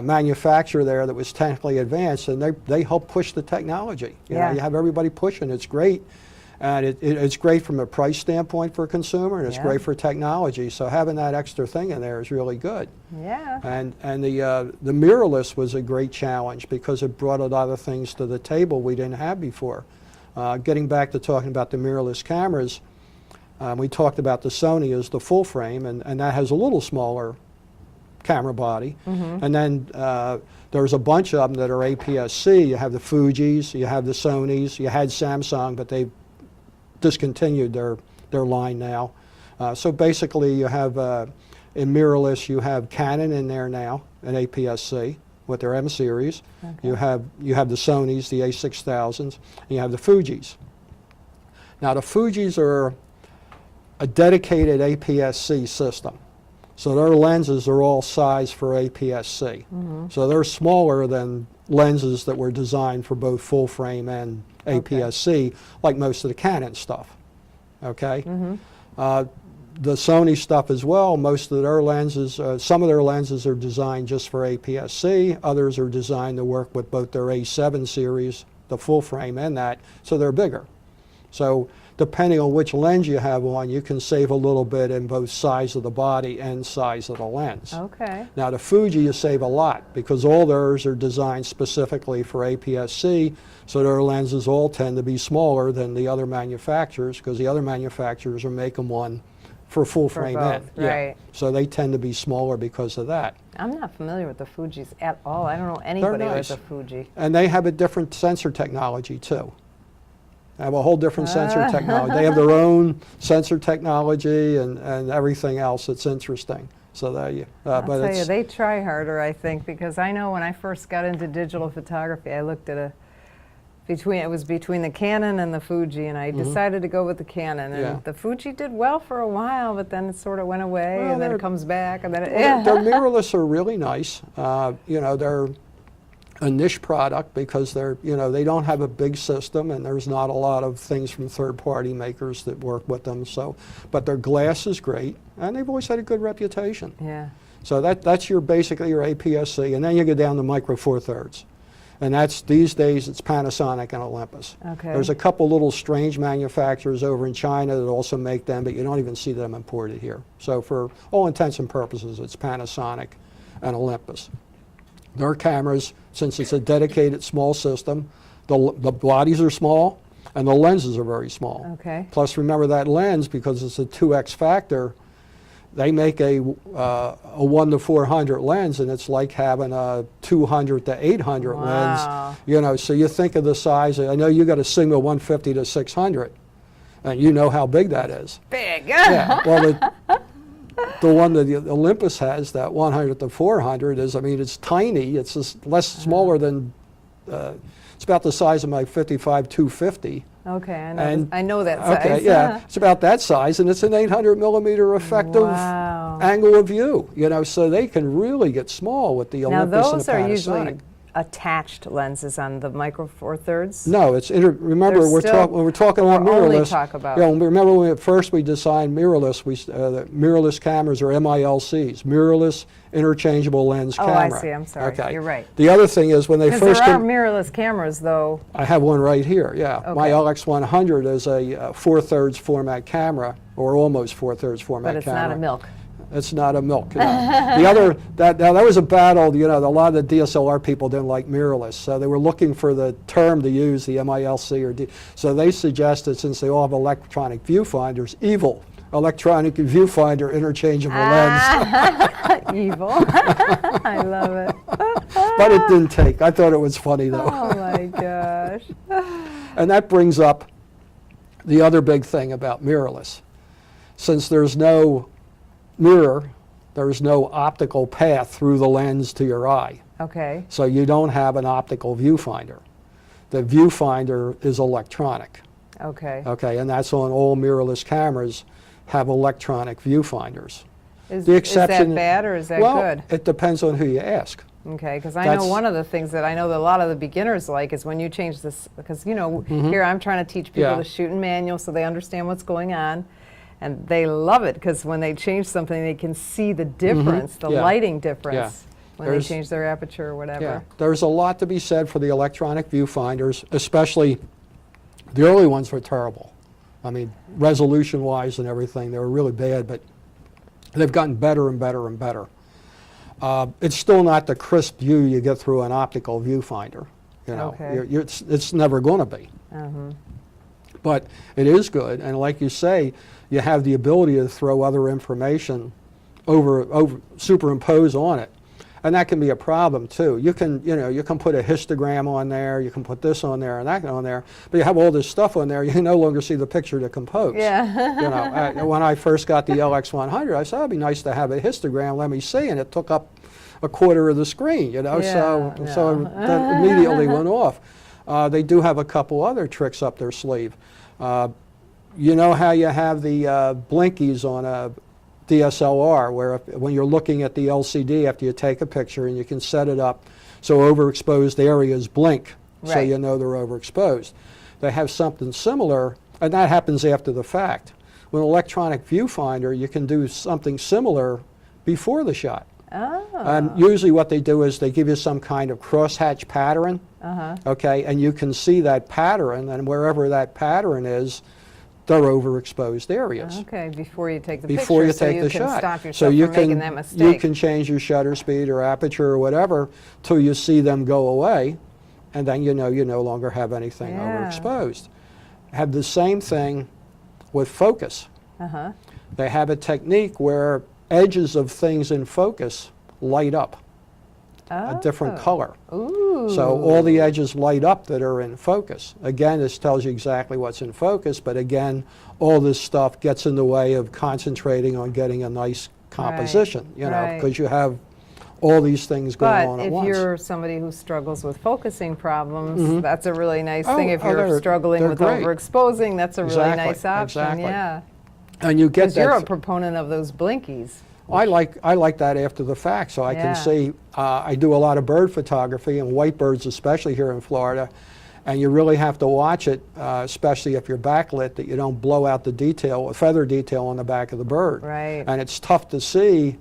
Speaker 2: manufacturer there that was technically advanced, and they help push the technology. You know, you have everybody pushing. It's great. And it's great from a price standpoint for a consumer, and it's
Speaker 1: Yeah.
Speaker 2: great for technology. So having that extra thing in there is really good.
Speaker 1: Yeah.
Speaker 2: And the mirrorless was a great challenge because it brought a lot of things to the table we didn't have before. Getting back to talking about the mirrorless cameras, we talked about the Sony as the full frame, and that has a little smaller camera body. And then there's a bunch of them that are APS-C. You have the Fujis, you have the Sonys, you had Samsung, but they've discontinued their line now. So basically you have, in mirrorless, you have Canon in there now, an APS-C with their M series.
Speaker 1: Okay.
Speaker 2: You have the Sonys, the A6000s, and you have the Fujis. Now the Fujis are a dedicated APS-C system. So their lenses are all sized for APS-C. So they're smaller than lenses that were designed for both full frame and APS-C, like most of the Canon stuff. Okay? The Sony stuff as well, most of their lenses, some of their lenses are designed just for APS-C, others are designed to work with both their A7 series, the full frame and that, so they're bigger. So depending on which lens you have on, you can save a little bit in both size of the body and size of the lens.
Speaker 1: Okay.
Speaker 2: Now the Fuji, you save a lot because all theirs are designed specifically for APS-C, so their lenses all tend to be smaller than the other manufacturers because the other manufacturers are making one for full frame
Speaker 1: both,
Speaker 2: end.
Speaker 1: right.
Speaker 2: So they tend to be smaller because of that.
Speaker 1: I'm not familiar with the Fujis at all. I don't know anybody
Speaker 2: nice.
Speaker 1: with a Fuji.
Speaker 2: And they have a different sensor technology too. They have a whole different sensor technology. They have their own sensor technology and everything else that's interesting. So they,
Speaker 1: I'll
Speaker 2: but
Speaker 1: tell you,
Speaker 2: it's,
Speaker 1: they try harder, I think, because I know when I first got into digital photography, I looked at it was between the Canon and the Fuji, and I decided to go with the Canon. And
Speaker 2: Yeah.
Speaker 1: the Fuji did well for a while, but then it sort of went away,
Speaker 2: Well,
Speaker 1: and then
Speaker 2: they're-
Speaker 1: it comes back, and then it,
Speaker 2: their mirrorless are really nice. You know, they're a niche product because they don't have a big system and there's not a lot of things from third-party makers that work with them. So, but their glass is great and they've always had a good reputation.
Speaker 1: yeah.
Speaker 2: So that's basically your APS-C, and then you go down to Micro Four Thirds. And that's, these days, it's Panasonic and Olympus.
Speaker 1: Okay.
Speaker 2: There's a couple little strange manufacturers over in China that also make them, but you don't even see them imported here. So for all intents and purposes, it's Panasonic and Olympus. Their cameras, since it's a dedicated small system, the bodies are small and the lenses are very small.
Speaker 1: Okay.
Speaker 2: Plus remember that lens, because it's a 2x factor, they make a 1 to 400 lens, and it's like having a 200 to 800
Speaker 1: Wow.
Speaker 2: lens. So you think of the size. I know you got a Sigma 150 to 600, and you know how big that is.
Speaker 1: Big.
Speaker 2: Yeah. Well, the one that the Olympus has, that 100 to 400, is, I mean, it's tiny. It's just smaller than. It's about the size of my 55 250.
Speaker 1: Okay,
Speaker 2: And-
Speaker 1: I know that size.
Speaker 2: Okay, yeah, it's about that size, and it's an 800 millimeter effective
Speaker 1: Wow.
Speaker 2: angle of view. So they can really get small with the
Speaker 1: Now
Speaker 2: Olympus and
Speaker 1: those
Speaker 2: the
Speaker 1: are usually
Speaker 2: Panasonic.
Speaker 1: attached lenses on the Micro Four Thirds.
Speaker 2: No, it's remember
Speaker 1: They're still-
Speaker 2: when we're talking about
Speaker 1: or only
Speaker 2: mirrorless.
Speaker 1: talk about-
Speaker 2: Remember when at first we designed mirrorless. The mirrorless cameras are MILCs, mirrorless interchangeable lens
Speaker 1: Oh,
Speaker 2: camera.
Speaker 1: I see. I'm sorry.
Speaker 2: Okay.
Speaker 1: You're right.
Speaker 2: The other thing is when they
Speaker 1: Because
Speaker 2: first
Speaker 1: there are
Speaker 2: came,
Speaker 1: mirrorless cameras, though.
Speaker 2: I have one right here. Yeah, my
Speaker 1: Okay.
Speaker 2: LX100 is a 4/3 format camera, or almost 4/3 format
Speaker 1: But it's
Speaker 2: camera.
Speaker 1: not a milk.
Speaker 2: It's not a milk. The other, that was a battle. A lot of the DSLR people didn't like mirrorless, so they were looking for the term to use, the MILC or D. So they suggested, since they all have electronic viewfinders, EVIL, electronic viewfinder interchangeable lens.
Speaker 1: Evil. I love it.
Speaker 2: But it didn't take. I thought it was funny though.
Speaker 1: Oh my gosh.
Speaker 2: And that brings up the other big thing about mirrorless. Since there's no mirror, there's no optical path through the lens to your eye.
Speaker 1: Okay.
Speaker 2: So you don't have an optical viewfinder. The viewfinder is electronic,
Speaker 1: Okay.
Speaker 2: okay, and that's on all mirrorless cameras have electronic viewfinders.
Speaker 1: Is
Speaker 2: The
Speaker 1: that
Speaker 2: exception-
Speaker 1: bad or is that
Speaker 2: well,
Speaker 1: good?
Speaker 2: it depends on who you ask.
Speaker 1: Okay, because I know
Speaker 2: That's-
Speaker 1: one of the things that I know that a lot of the beginners like is when you change this, because here I'm trying to teach people
Speaker 2: Mm-hmm. Yeah.
Speaker 1: to shoot in manual so they understand what's going on, and they love it because when they change something, they can see the difference, the
Speaker 2: Mm-hmm. Yeah.
Speaker 1: lighting difference when
Speaker 2: There's-
Speaker 1: they change their aperture or whatever.
Speaker 2: Yeah, there's a lot to be said for the electronic viewfinders, especially the early ones were terrible. I mean, resolution-wise and everything, they were really bad, but they've gotten better and better and better. It's still not the crisp view you get through an optical viewfinder.
Speaker 1: Okay.
Speaker 2: It's never going to be. But it is good, and like you say, you have the ability to throw other information superimpose on it. And that can be a problem too. You can put a histogram on there, you can put this on there and that on there, but you have all this stuff on there, you can no longer see the picture to compose.
Speaker 1: Yeah.
Speaker 2: When I first got the LX100, I said, it'd be nice to have a histogram, let me see, and it took up a quarter of the screen, so that immediately went off. They do have a couple other tricks up their sleeve. You know how you have the blinkies on a DSLR, where when you're looking at the LCD after you take a picture and you can set it up so overexposed areas blink, so
Speaker 1: Right.
Speaker 2: you know they're overexposed. They have something similar, and that happens after the fact. With an electronic viewfinder, you can do something similar before the shot.
Speaker 1: Oh.
Speaker 2: And usually what they do is they give you some kind of crosshatch pattern, okay, and you can see that pattern, and wherever that pattern is, they're overexposed areas.
Speaker 1: Okay, before you take the
Speaker 2: Before
Speaker 1: picture,
Speaker 2: you
Speaker 1: so
Speaker 2: take
Speaker 1: you
Speaker 2: the
Speaker 1: can
Speaker 2: shot.
Speaker 1: stop
Speaker 2: So
Speaker 1: yourself
Speaker 2: you
Speaker 1: from
Speaker 2: can,
Speaker 1: making that
Speaker 2: you
Speaker 1: mistake.
Speaker 2: can change your shutter speed or aperture or whatever till you see them go away, and then you no longer have anything
Speaker 1: Yeah.
Speaker 2: overexposed. Have the same thing with focus. They have a technique where edges of things in focus light up a different color.
Speaker 1: Ooh.
Speaker 2: So all the edges light up that are in focus. Again, this tells you exactly what's in focus, but again, all this stuff gets in the way of concentrating on getting a nice composition,
Speaker 1: right.
Speaker 2: because you have all these things going on
Speaker 1: But
Speaker 2: at
Speaker 1: if
Speaker 2: once.
Speaker 1: you're somebody who struggles with focusing problems, that's a really nice thing. If
Speaker 2: Oh,
Speaker 1: you're
Speaker 2: they're
Speaker 1: struggling with
Speaker 2: great.
Speaker 1: overexposing, that's a really
Speaker 2: Exactly,
Speaker 1: nice option.
Speaker 2: exactly.
Speaker 1: Yeah.
Speaker 2: And you get
Speaker 1: Because you're
Speaker 2: that.
Speaker 1: a proponent of those blinkies.
Speaker 2: I like that after the fact, so I
Speaker 1: Yeah.
Speaker 2: can see. I do a lot of bird photography, and white birds especially here in Florida, and you really have to watch it, especially if you're backlit, that you don't blow out the feather detail on the back of the bird.
Speaker 1: Right.
Speaker 2: And it's tough to see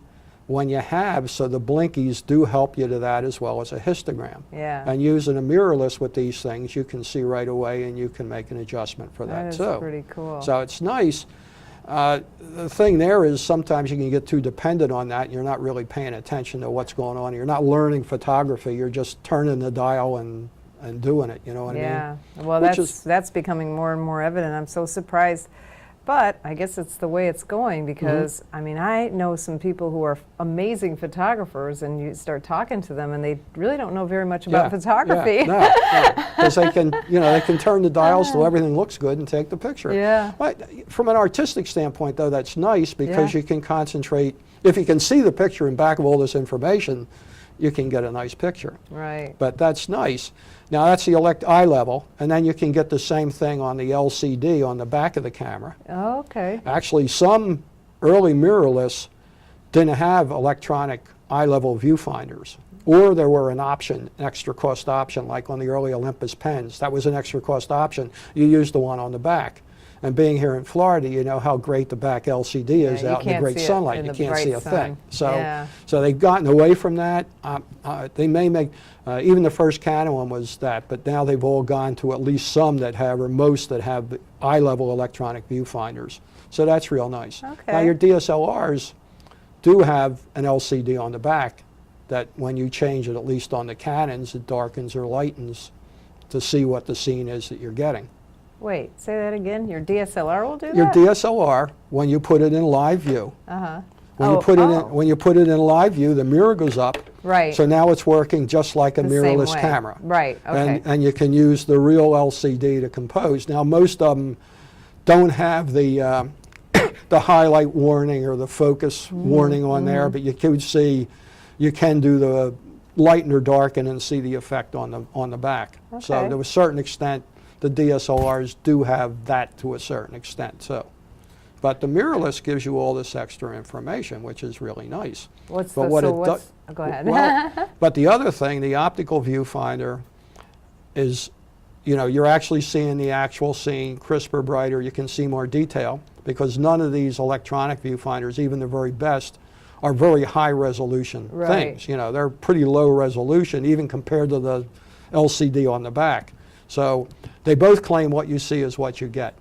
Speaker 2: when you have, so the blinkies do help you to that as well as a histogram.
Speaker 1: Yeah.
Speaker 2: And using a mirrorless with these things, you can see right away, and you can make an adjustment for that
Speaker 1: That is
Speaker 2: too.
Speaker 1: pretty cool.
Speaker 2: So it's nice. The thing there is sometimes you can get too dependent on that and you're not really paying attention to what's going on. You're not learning photography, you're just turning the dial and doing it, you know what I mean?
Speaker 1: Well,
Speaker 2: Which
Speaker 1: that's becoming more and more evident. I'm so surprised But I guess it's the way it's going because, I mean, I know some people who are amazing photographers, and you start talking to them, and they really don't know very much about photography.
Speaker 2: Yeah, no, because they can, they can turn the dials so everything looks good and take the picture.
Speaker 1: Yeah.
Speaker 2: But from an artistic standpoint, though, that's nice because you can concentrate. If you can see the picture in back of all this information, you can get a nice picture.
Speaker 1: Right.
Speaker 2: But that's nice. Now that's the eye level, and then you can get the same thing on the LCD on the back of the camera.
Speaker 1: Oh, okay.
Speaker 2: Actually, some early mirrorless didn't have electronic eye level viewfinders, or there were an option, an extra cost option, like on the early Olympus pens. That was an extra cost option. You used the one on the back. And being here in Florida, you know how great the back LCD is out in the great sunlight. You can't see a thing. So, so they've gotten away from that. They may make, even the first Canon one was that, but now they've all gone to at least some that have, or most that have eye-level electronic viewfinders. So that's real nice.
Speaker 1: Okay.
Speaker 2: Now your DSLRs do have an LCD on the back that when you change it, at least on the Canons, it darkens or lightens to see what the scene is that you're getting.
Speaker 1: Wait, say that again? Your DSLR will do that?
Speaker 2: Your DSLR, when you put it in live view, when you put it in live view, the mirror goes up.
Speaker 1: Right.
Speaker 2: So now it's working just like a mirrorless camera.
Speaker 1: Right. Okay.
Speaker 2: And you can use the real LCD to compose. Now most of them don't have the the highlight warning or the focus warning on there, but you can see, you can do the lighten or darken and see the effect on the back.
Speaker 1: Okay.
Speaker 2: So to a certain extent, the DSLRs do have that to a certain extent. So, but the mirrorless gives you all this extra information, which is really nice.
Speaker 1: Go ahead.
Speaker 2: Well, but the other thing, the optical viewfinder is, you're actually seeing the actual scene crisper, brighter. You can see more detail because none of these electronic viewfinders, even the very best, are very high resolution things. They're pretty low resolution even compared to the LCD on the back. So they both claim what you see is what you get,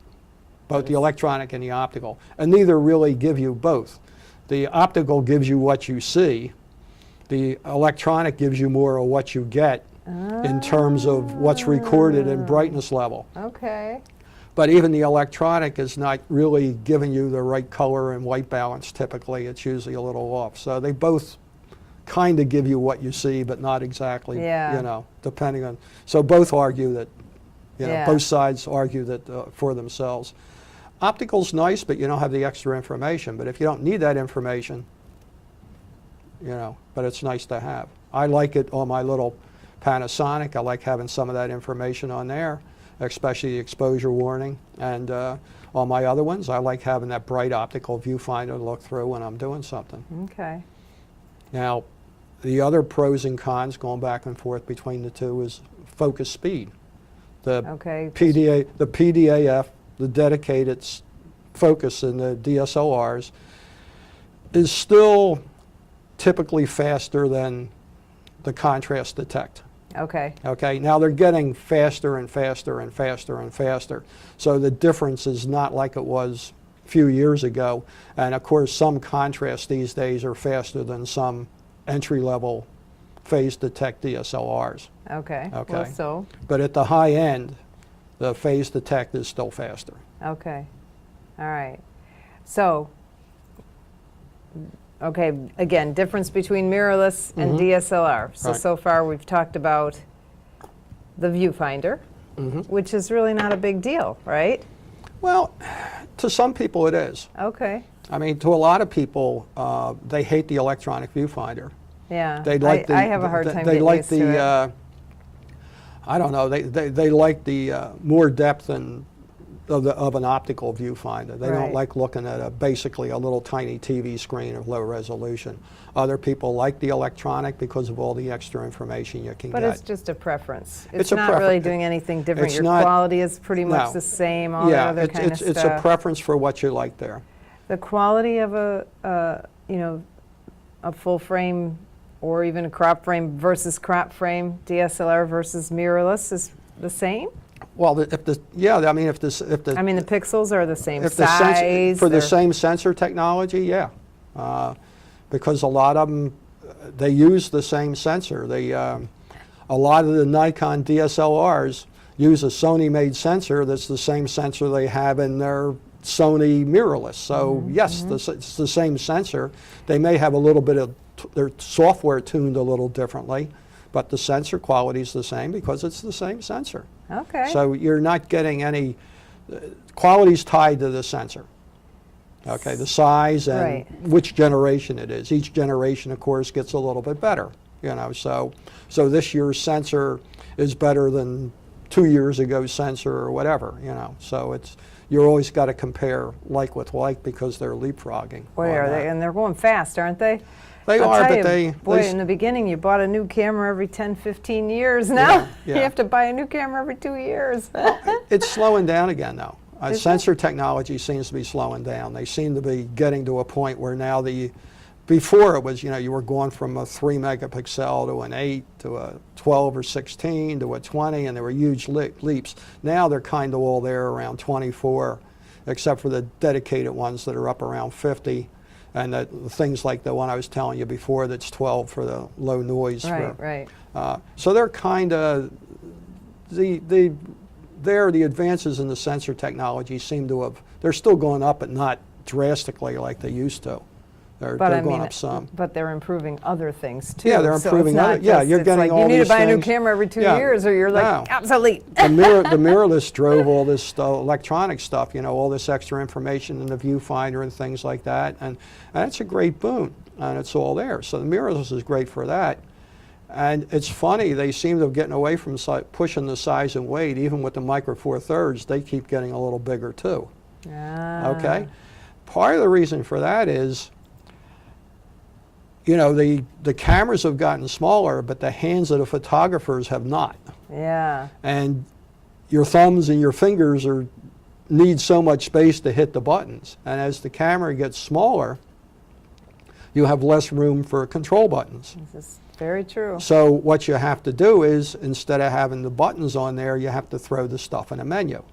Speaker 2: both the electronic and the optical, and neither really give you both. The optical gives you what you see. The electronic gives you more of what you get in terms of what's recorded in brightness level.
Speaker 1: Okay.
Speaker 2: But even the electronic is not really giving you the right color and white balance typically. It's usually a little off. So they both kind of give you what you see, but not exactly, depending on. So both argue that, both sides argue that for themselves. Optical's nice, but you don't have the extra information. But if you don't need that information, but it's nice to have. I like it on my little Panasonic. I like having some of that information on there, especially the exposure warning. And on my other ones, I like having that bright optical viewfinder to look through when I'm doing something.
Speaker 1: Okay.
Speaker 2: Now, the other pros and cons going back and forth between the two is focus speed. The PDAF, the dedicated focus in the DSLRs, is still typically faster than the contrast detect.
Speaker 1: Okay.
Speaker 2: Okay. Now they're getting faster and faster and faster and faster. So the difference is not like it was a few years ago. And of course, some contrast these days are faster than some entry-level phase detect DSLRs.
Speaker 1: Okay.
Speaker 2: Okay.
Speaker 1: Well, so.
Speaker 2: But at the high end, the phase detect is still faster.
Speaker 1: Okay. All right. So, okay, again, difference between mirrorless and DSLR. So, so far we've talked about the viewfinder, which is really not a big deal, right?
Speaker 2: Well, to some people it is.
Speaker 1: Okay.
Speaker 2: I mean, to a lot of people, they hate the electronic viewfinder.
Speaker 1: Yeah,
Speaker 2: They like
Speaker 1: I have a hard time getting used to it.
Speaker 2: I don't know, they like the more depth of an optical viewfinder. They don't like looking at basically a little tiny TV screen of low resolution. Other people like the electronic because of all the extra information you can get.
Speaker 1: But it's just a preference.
Speaker 2: It's
Speaker 1: not really doing anything different. Your quality is pretty much the same, all that other kind of stuff.
Speaker 2: It's a preference for what you like there.
Speaker 1: The quality of a full frame or even a crop frame versus crop frame, DSLR versus mirrorless is the same?
Speaker 2: Well, I mean, if the
Speaker 1: pixels are the same size.
Speaker 2: For the same sensor technology, yeah. Because a lot of them, they use the same sensor. A lot of the Nikon DSLRs use a Sony-made sensor that's the same sensor they have in their Sony mirrorless. So yes, it's the same sensor. They may have a little bit of their software tuned a little differently, but the sensor quality is the same because it's the same sensor.
Speaker 1: Okay.
Speaker 2: So you're not getting any quality's tied to the sensor. Okay, the size and
Speaker 1: Right.
Speaker 2: which generation it is. Each generation, of course, gets a little bit better. You know, so this year's sensor is better than 2 years ago's sensor or whatever. You know, so you're always got to compare like with like because they're leapfrogging.
Speaker 1: Boy, are they, and they're going fast, aren't they?
Speaker 2: They
Speaker 1: I'll
Speaker 2: are,
Speaker 1: tell
Speaker 2: but
Speaker 1: you,
Speaker 2: they
Speaker 1: boy, in the beginning, you bought a new camera every 10, 15 years. Now
Speaker 2: yeah.
Speaker 1: you have to buy a new camera every 2 years.
Speaker 2: It's slowing down again, though.
Speaker 1: Is
Speaker 2: Sensor technology seems to be slowing down. They seem to be getting to a point where now before it was, you know, you were going from a 3 megapixel to an 8 to a 12 or 16 to a 20, and there were huge leaps. Now they're kind of all there around 24, except for the dedicated ones that are up around 50, and the things like the one I was telling you before that's 12 for the low noise.
Speaker 1: Right.
Speaker 2: So they're kind of the advances in the sensor technology seem to have, they're still going up, but not drastically like they used to. They're going up some.
Speaker 1: But they're improving other things too.
Speaker 2: Yeah, they're improving
Speaker 1: so
Speaker 2: other. Yeah, you're getting
Speaker 1: like
Speaker 2: all
Speaker 1: you need
Speaker 2: these
Speaker 1: to buy a new
Speaker 2: things.
Speaker 1: camera every 2
Speaker 2: Yeah.
Speaker 1: years, or you're like
Speaker 2: No.
Speaker 1: obsolete.
Speaker 2: The mirrorless drove all this electronic stuff, you know, all this extra information in the viewfinder and things like that, and it's a great boon, and it's all there. So the mirrorless is great for that. And it's funny, they seem to have gotten away from pushing the size and weight. Even with the Micro Four Thirds, they keep getting a little bigger too. Okay? Part of the reason for that is, you know, the cameras have gotten smaller, but the hands of the photographers have not.
Speaker 1: Yeah.
Speaker 2: And your thumbs and your fingers need so much space to hit the buttons. And as the camera gets smaller, you have less room for control buttons.
Speaker 1: This is very true.
Speaker 2: So what you have to do is, instead of having the buttons on there, you have to throw the stuff in a menu.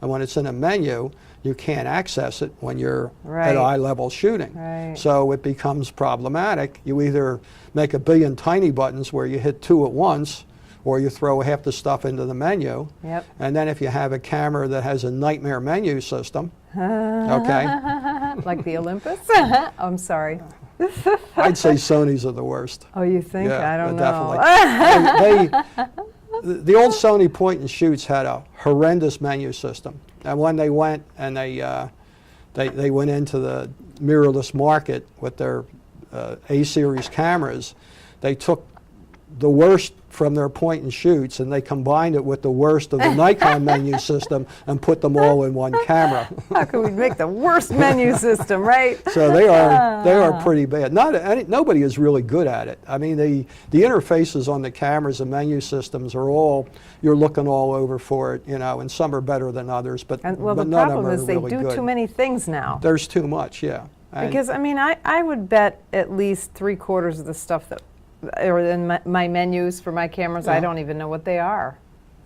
Speaker 2: And when it's in a menu, you can't access it when you're at eye level shooting.
Speaker 1: Right.
Speaker 2: So it becomes problematic. You either make a billion tiny buttons where you hit 2 at once, or you throw half the stuff into the menu.
Speaker 1: Yep.
Speaker 2: And then if you have a camera that has a nightmare menu system, okay,
Speaker 1: Like the Olympus? I'm sorry.
Speaker 2: I'd say Sony's are the worst.
Speaker 1: Oh, you think?
Speaker 2: Yeah,
Speaker 1: I don't
Speaker 2: definitely.
Speaker 1: know.
Speaker 2: The old Sony point and shoots had a horrendous menu system, and when they went and they went into the mirrorless market with their A-series cameras, they took the worst from their point and shoots and they combined it with the worst of the Nikon menu system and put them all in one camera.
Speaker 1: How could we make the worst menu system, right?
Speaker 2: So they are pretty bad. Nobody is really good at it. I mean, the interfaces on the cameras and menu systems are all, you're looking all over for it, you know, and some are better than others, but
Speaker 1: The
Speaker 2: none of them
Speaker 1: problem
Speaker 2: are
Speaker 1: is they
Speaker 2: really
Speaker 1: do
Speaker 2: good.
Speaker 1: too many things now.
Speaker 2: There's too much, yeah.
Speaker 1: Because, I mean, I would bet at least 3/4 of the stuff that or in my menus for my cameras, I don't even know what they are.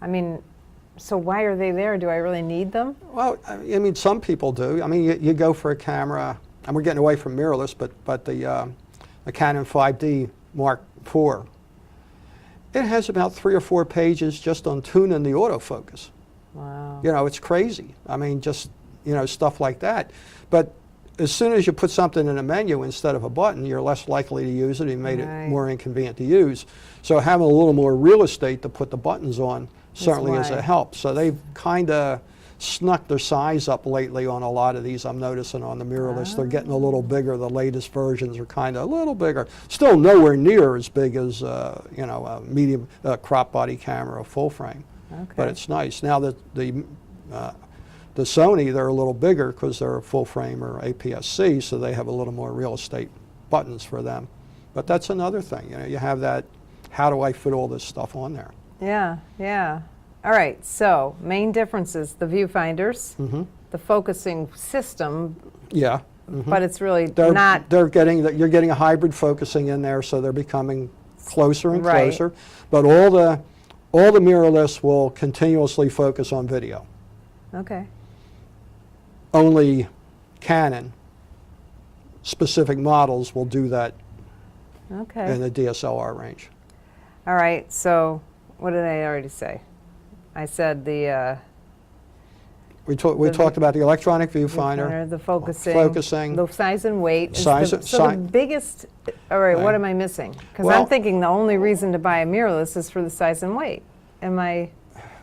Speaker 1: I mean, so why are they there? Do I really need them?
Speaker 2: Well, I mean, some people do. I mean, you go for a camera, and we're getting away from mirrorless, but the Canon 5D Mark IV, it has about 3 or 4 pages just on tuning the autofocus.
Speaker 1: Wow.
Speaker 2: You know, it's crazy. I mean, just, you know, stuff like that. But as soon as you put something in a menu instead of a button, you're less likely to use it. You made it more inconvenient to use. So having a little more real estate to put the buttons on certainly is a help. So they've kind of snuck their size up lately on a lot of these. I'm noticing on the mirrorless, they're getting a little bigger. The latest versions are kind of a little bigger. Still nowhere near as big as you know, a medium crop body camera, full frame.
Speaker 1: Okay.
Speaker 2: But it's nice. Now that the Sony, they're a little bigger because they're a full frame or APS-C, so they have a little more real estate buttons for them. But that's another thing. You know, you have that, how do I fit all this stuff on there?
Speaker 1: Yeah, yeah. All right, so main differences, the viewfinders, the focusing system,
Speaker 2: Yeah.
Speaker 1: but it's really
Speaker 2: You're getting a hybrid focusing in there, so they're becoming closer and closer. But all the mirrorless will continuously focus on video.
Speaker 1: Okay.
Speaker 2: Only Canon specific models will do that
Speaker 1: Okay.
Speaker 2: in the DSLR range.
Speaker 1: All right, so what did I already say? I said the
Speaker 2: We talked about the electronic viewfinder,
Speaker 1: the
Speaker 2: focusing,
Speaker 1: the size and weight.
Speaker 2: Size-
Speaker 1: The biggest, all right, what
Speaker 2: Right.
Speaker 1: am I missing? Because
Speaker 2: Well-
Speaker 1: I'm thinking the only reason to buy a mirrorless is for the size and weight. Am I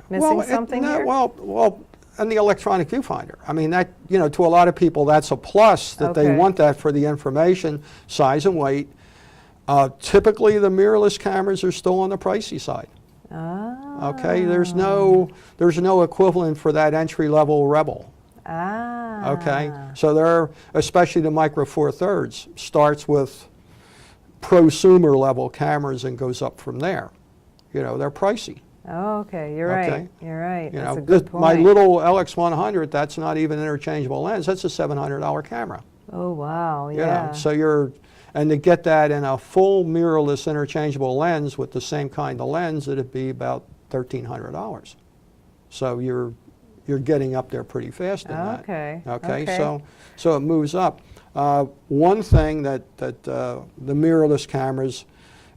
Speaker 1: missing something here?
Speaker 2: Well, and the electronic viewfinder. I mean, that, to a lot of people, that's a plus, that they
Speaker 1: Okay.
Speaker 2: want that for the information, size and weight. Typically, the mirrorless cameras are still on the pricey side. Okay, there's no equivalent for that entry-level Rebel. Okay, so they're, especially the Micro Four Thirds, starts with prosumer level cameras and goes up from there. They're pricey.
Speaker 1: Oh, okay, you're
Speaker 2: Okay.
Speaker 1: right. You're right.
Speaker 2: You
Speaker 1: That's
Speaker 2: know,
Speaker 1: a good point.
Speaker 2: my little LX100, that's not even interchangeable lens. That's a $700 camera.
Speaker 1: Oh, wow,
Speaker 2: You know,
Speaker 1: yeah.
Speaker 2: so and to get that in a full mirrorless interchangeable lens with the same kind of lens, it'd be about $1,300. So you're getting up there pretty fast in that.
Speaker 1: Okay.
Speaker 2: Okay. So it moves up. One thing that the mirrorless cameras,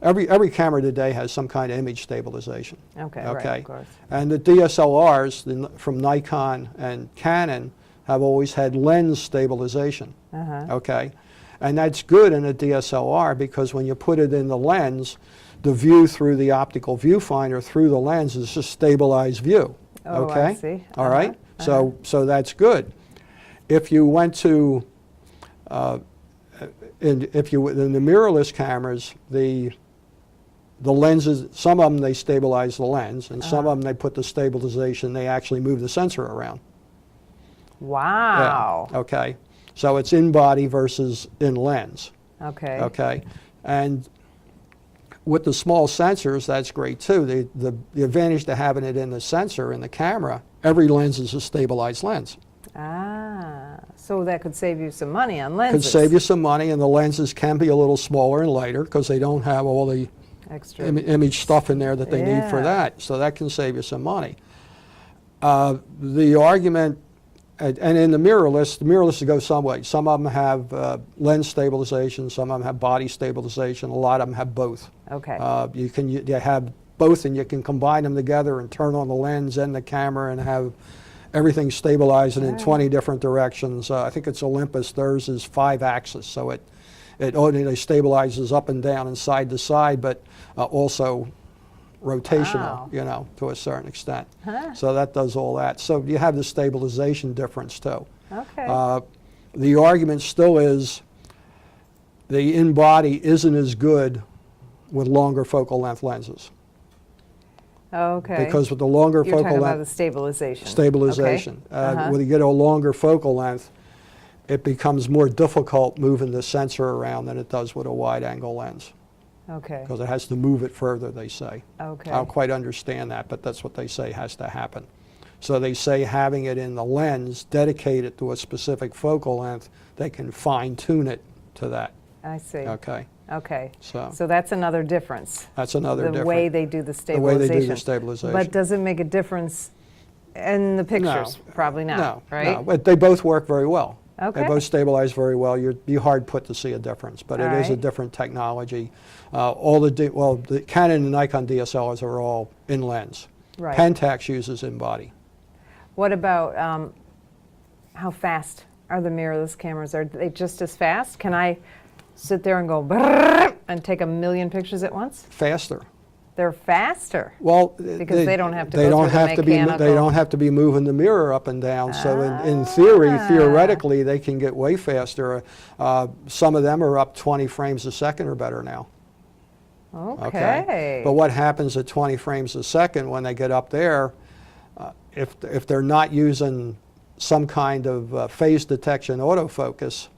Speaker 2: every camera today has some kind of image stabilization.
Speaker 1: Okay,
Speaker 2: Okay.
Speaker 1: right, of course.
Speaker 2: And the DSLRs from Nikon and Canon have always had lens stabilization. Okay. And that's good in a DSLR because when you put it in the lens, the view through the optical viewfinder through the lens is a stabilized view.
Speaker 1: Oh,
Speaker 2: Okay.
Speaker 1: I see.
Speaker 2: All right. So that's good. If you went to in the mirrorless cameras, the lenses, some of them they stabilize the lens, and some of them they put the stabilization, they actually move the sensor around.
Speaker 1: Wow.
Speaker 2: Yeah, okay. So it's in body versus in lens.
Speaker 1: Okay.
Speaker 2: Okay. And with the small sensors, that's great too. The advantage to having it in the sensor, in the camera, every lens is a stabilized lens.
Speaker 1: So that could save you some money on
Speaker 2: Could
Speaker 1: lenses.
Speaker 2: save you some money, and the lenses can be a little smaller and lighter because they don't have all the
Speaker 1: Extra.
Speaker 2: image stuff in there that they need for
Speaker 1: Yeah.
Speaker 2: that. So that can save you some money. The argument, and in the mirrorless go some way. Some of them have lens stabilization, some of them have body stabilization, a lot of them have both.
Speaker 1: Okay.
Speaker 2: You have both, and you can combine them together and turn on the lens and the camera and have everything stabilized in 20 different directions. I think it's Olympus, theirs is 5-axis, so it only stabilizes up and down and side to side, but also rotational,
Speaker 1: Wow.
Speaker 2: to a certain extent. So that does all that. So you have the stabilization difference too.
Speaker 1: Okay.
Speaker 2: The argument still is the in-body isn't as good with longer focal length lenses.
Speaker 1: Okay.
Speaker 2: Because with the longer
Speaker 1: You're
Speaker 2: focal
Speaker 1: talking about the
Speaker 2: length
Speaker 1: stabilization.
Speaker 2: stabilization,
Speaker 1: Okay.
Speaker 2: when you get a longer focal length, it becomes more difficult moving the sensor around than it does with a wide-angle lens.
Speaker 1: Okay.
Speaker 2: Because it has to move it further, they say.
Speaker 1: Okay.
Speaker 2: I don't quite understand that, but that's what they say has to happen. So they say having it in the lens, dedicated to a specific focal length, they can fine-tune it to that.
Speaker 1: I see.
Speaker 2: Okay.
Speaker 1: Okay.
Speaker 2: So
Speaker 1: that's another difference.
Speaker 2: that's another
Speaker 1: The
Speaker 2: difference.
Speaker 1: way they do the
Speaker 2: The
Speaker 1: stabilization.
Speaker 2: way they do the stabilization.
Speaker 1: But does it make a difference in the pictures? Probably not,
Speaker 2: No,
Speaker 1: right?
Speaker 2: no, but they both work very well.
Speaker 1: Okay.
Speaker 2: They both stabilize very well. You'd be hard put to see a difference, but it
Speaker 1: All
Speaker 2: is a
Speaker 1: right.
Speaker 2: different technology. The Canon and Nikon DSLRs are all in lens.
Speaker 1: Right.
Speaker 2: Pentax uses in body.
Speaker 1: What about how fast are the mirrorless cameras? Are they just as fast? Can I sit there and go brrrr and take a million pictures at once?
Speaker 2: Faster.
Speaker 1: They're faster.
Speaker 2: Well,
Speaker 1: Because they don't have to
Speaker 2: they
Speaker 1: go
Speaker 2: don't
Speaker 1: through the
Speaker 2: have to be they
Speaker 1: mechanical-
Speaker 2: don't have to be moving the mirror up and down. So in theory,
Speaker 1: Ah.
Speaker 2: theoretically, they can get way faster. Some of them are up 20 frames a second or better now.
Speaker 1: Okay.
Speaker 2: But what happens at 20 frames a second when they get up there? If they're not using some kind of phase detection autofocus,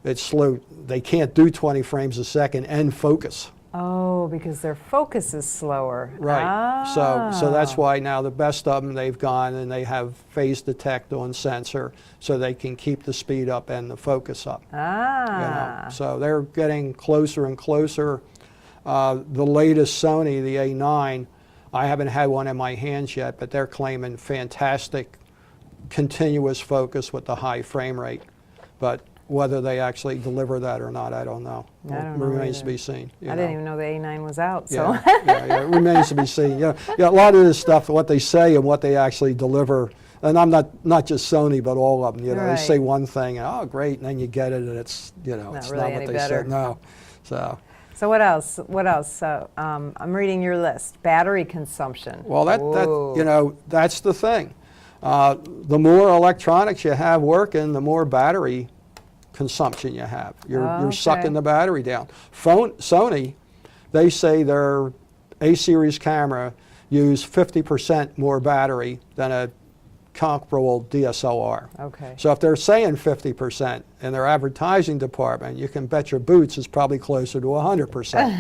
Speaker 2: it's slow. They can't do 20 frames a second and focus.
Speaker 1: Oh, because their focus is slower.
Speaker 2: Right. So that's why now the best of them, they've gone and they have phase detect on sensor so they can keep the speed up and the focus up. So they're getting closer and closer. The latest Sony, the A9, I haven't had one in my hands yet, but they're claiming fantastic continuous focus with the high frame rate. But whether they actually deliver that or not, I don't know.
Speaker 1: I don't know
Speaker 2: Remains to
Speaker 1: either.
Speaker 2: be seen.
Speaker 1: I didn't even know the A9 was out. So
Speaker 2: Yeah, it remains to be seen. Yeah, a lot of this stuff, what they say and what they actually deliver, and I'm not just Sony, but all of them. You know,
Speaker 1: Right.
Speaker 2: they say one thing, and, oh, great, and then you get it, and it's
Speaker 1: Not
Speaker 2: it's
Speaker 1: really
Speaker 2: not what
Speaker 1: any
Speaker 2: they
Speaker 1: better.
Speaker 2: said. No, so.
Speaker 1: So what else? What else? So I'm reading your list. Battery consumption.
Speaker 2: Well, that
Speaker 1: Whoa.
Speaker 2: that's the thing. The more electronics you have working, the more battery consumption you have. You're
Speaker 1: Okay.
Speaker 2: sucking the battery down. Sony, they say their A-series camera use 50% more battery than a comparable DSLR.
Speaker 1: Okay.
Speaker 2: So if they're saying 50% in their advertising department, you can bet your boots it's probably closer to 100%.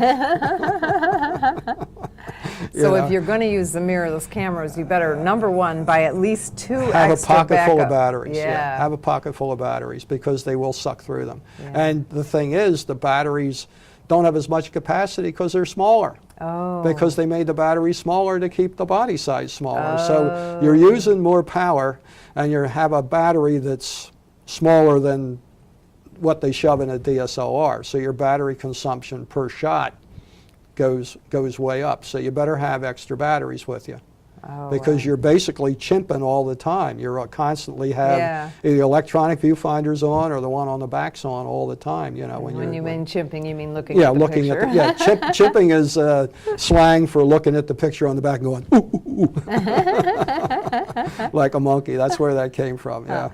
Speaker 1: So if you're going to use the mirrorless cameras, you better, number one, buy at least 2
Speaker 2: have
Speaker 1: extra
Speaker 2: a pocket full
Speaker 1: backup.
Speaker 2: of batteries.
Speaker 1: Yeah.
Speaker 2: Have a pocket full of batteries because they will suck through them.
Speaker 1: Yeah.
Speaker 2: And the thing is, the batteries don't have as much capacity because they're smaller.
Speaker 1: Oh.
Speaker 2: Because they made the battery smaller to keep the body size smaller. So
Speaker 1: Oh.
Speaker 2: you're using more power, and you have a battery that's smaller than what they shove in a DSLR. So your battery consumption per shot goes way up. So you better have extra batteries with you.
Speaker 1: Oh,
Speaker 2: Because
Speaker 1: wow.
Speaker 2: you're basically chimping all the time. You're constantly have
Speaker 1: Yeah.
Speaker 2: either electronic viewfinders on or the one on the back's on all the time. You know,
Speaker 1: When
Speaker 2: you're,
Speaker 1: you mean chimping, you mean looking
Speaker 2: yeah,
Speaker 1: at the
Speaker 2: looking
Speaker 1: picture.
Speaker 2: at the chimping is slang for looking at the picture on the back and going ooh, ooh, ooh. Like a monkey. That's where that came from. Yeah.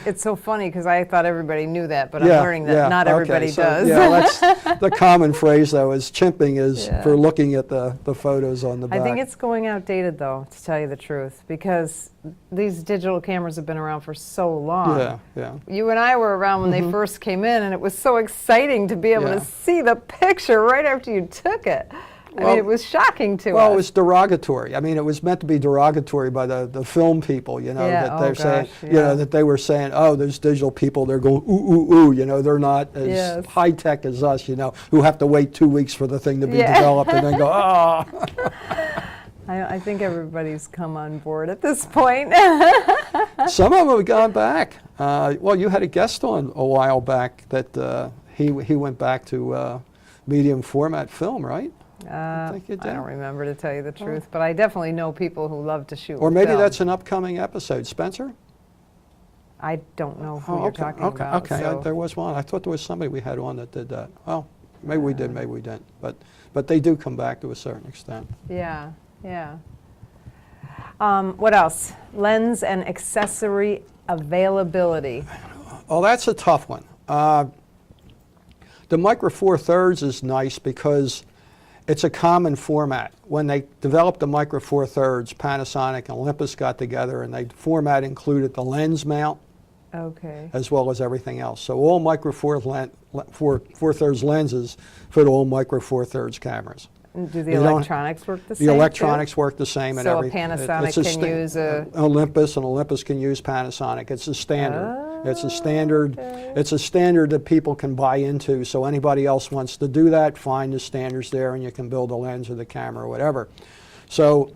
Speaker 1: It's so funny because I thought everybody knew that, but
Speaker 2: Yeah,
Speaker 1: I'm learning that
Speaker 2: yeah,
Speaker 1: not
Speaker 2: okay,
Speaker 1: everybody
Speaker 2: so,
Speaker 1: does.
Speaker 2: Yeah, that's the common phrase though. Is chimping is
Speaker 1: Yeah.
Speaker 2: for looking at the photos on the back.
Speaker 1: I think it's going outdated though, to tell you the truth, because these digital cameras have been around for so long.
Speaker 2: Yeah, yeah.
Speaker 1: You and I were around when they first came in, and it was so exciting to be able
Speaker 2: Yeah.
Speaker 1: to see the picture right after you took it. I
Speaker 2: Well-
Speaker 1: mean, it was shocking to
Speaker 2: Well,
Speaker 1: us.
Speaker 2: it was derogatory. I mean, it was meant to be derogatory by the film people, you know,
Speaker 1: Yeah,
Speaker 2: that
Speaker 1: oh
Speaker 2: they're saying,
Speaker 1: gosh,
Speaker 2: you
Speaker 1: yeah.
Speaker 2: know, that they were saying, oh, there's digital people, they're going, ooh, ooh, ooh, you know, they're not as
Speaker 1: Yes.
Speaker 2: high tech as us, you know, who have to wait 2 weeks for the thing to be
Speaker 1: Yeah.
Speaker 2: developed and then go, oh.
Speaker 1: I think everybody's come on board at this point.
Speaker 2: Some of them have gone back. Well, you had a guest on a while back that he went back to medium format film, right? think you
Speaker 1: I
Speaker 2: did.
Speaker 1: don't remember, to tell you the truth, but I definitely know people who love to shoot
Speaker 2: Or
Speaker 1: with
Speaker 2: maybe
Speaker 1: film.
Speaker 2: that's an upcoming episode. Spencer?
Speaker 1: I don't know who
Speaker 2: Oh,
Speaker 1: you're
Speaker 2: okay,
Speaker 1: talking
Speaker 2: okay,
Speaker 1: about.
Speaker 2: okay.
Speaker 1: so-
Speaker 2: There was one. I thought there was somebody we had on that did that. Well, maybe we did, maybe we didn't. But they do come back to a certain extent.
Speaker 1: Yeah, yeah. What else? Lens and accessory availability.
Speaker 2: Oh, that's a tough one. The Micro Four Thirds is nice because it's a common format. When they developed the Micro Four Thirds, Panasonic and Olympus got together, and the format included the lens mount
Speaker 1: Okay.
Speaker 2: as well as everything else. So all Micro Four Thirds lenses fit all Micro Four Thirds cameras.
Speaker 1: And do the
Speaker 2: You don't-
Speaker 1: electronics work the same?
Speaker 2: The
Speaker 1: too?
Speaker 2: electronics work the same and
Speaker 1: So a
Speaker 2: everything.
Speaker 1: Panasonic can use a-
Speaker 2: Olympus, and Olympus can use Panasonic. It's a standard. It's a standard.
Speaker 1: okay.
Speaker 2: It's a standard that people can buy into. So anybody else wants to do that, find the standards there, and you can build a lens or the camera or whatever. So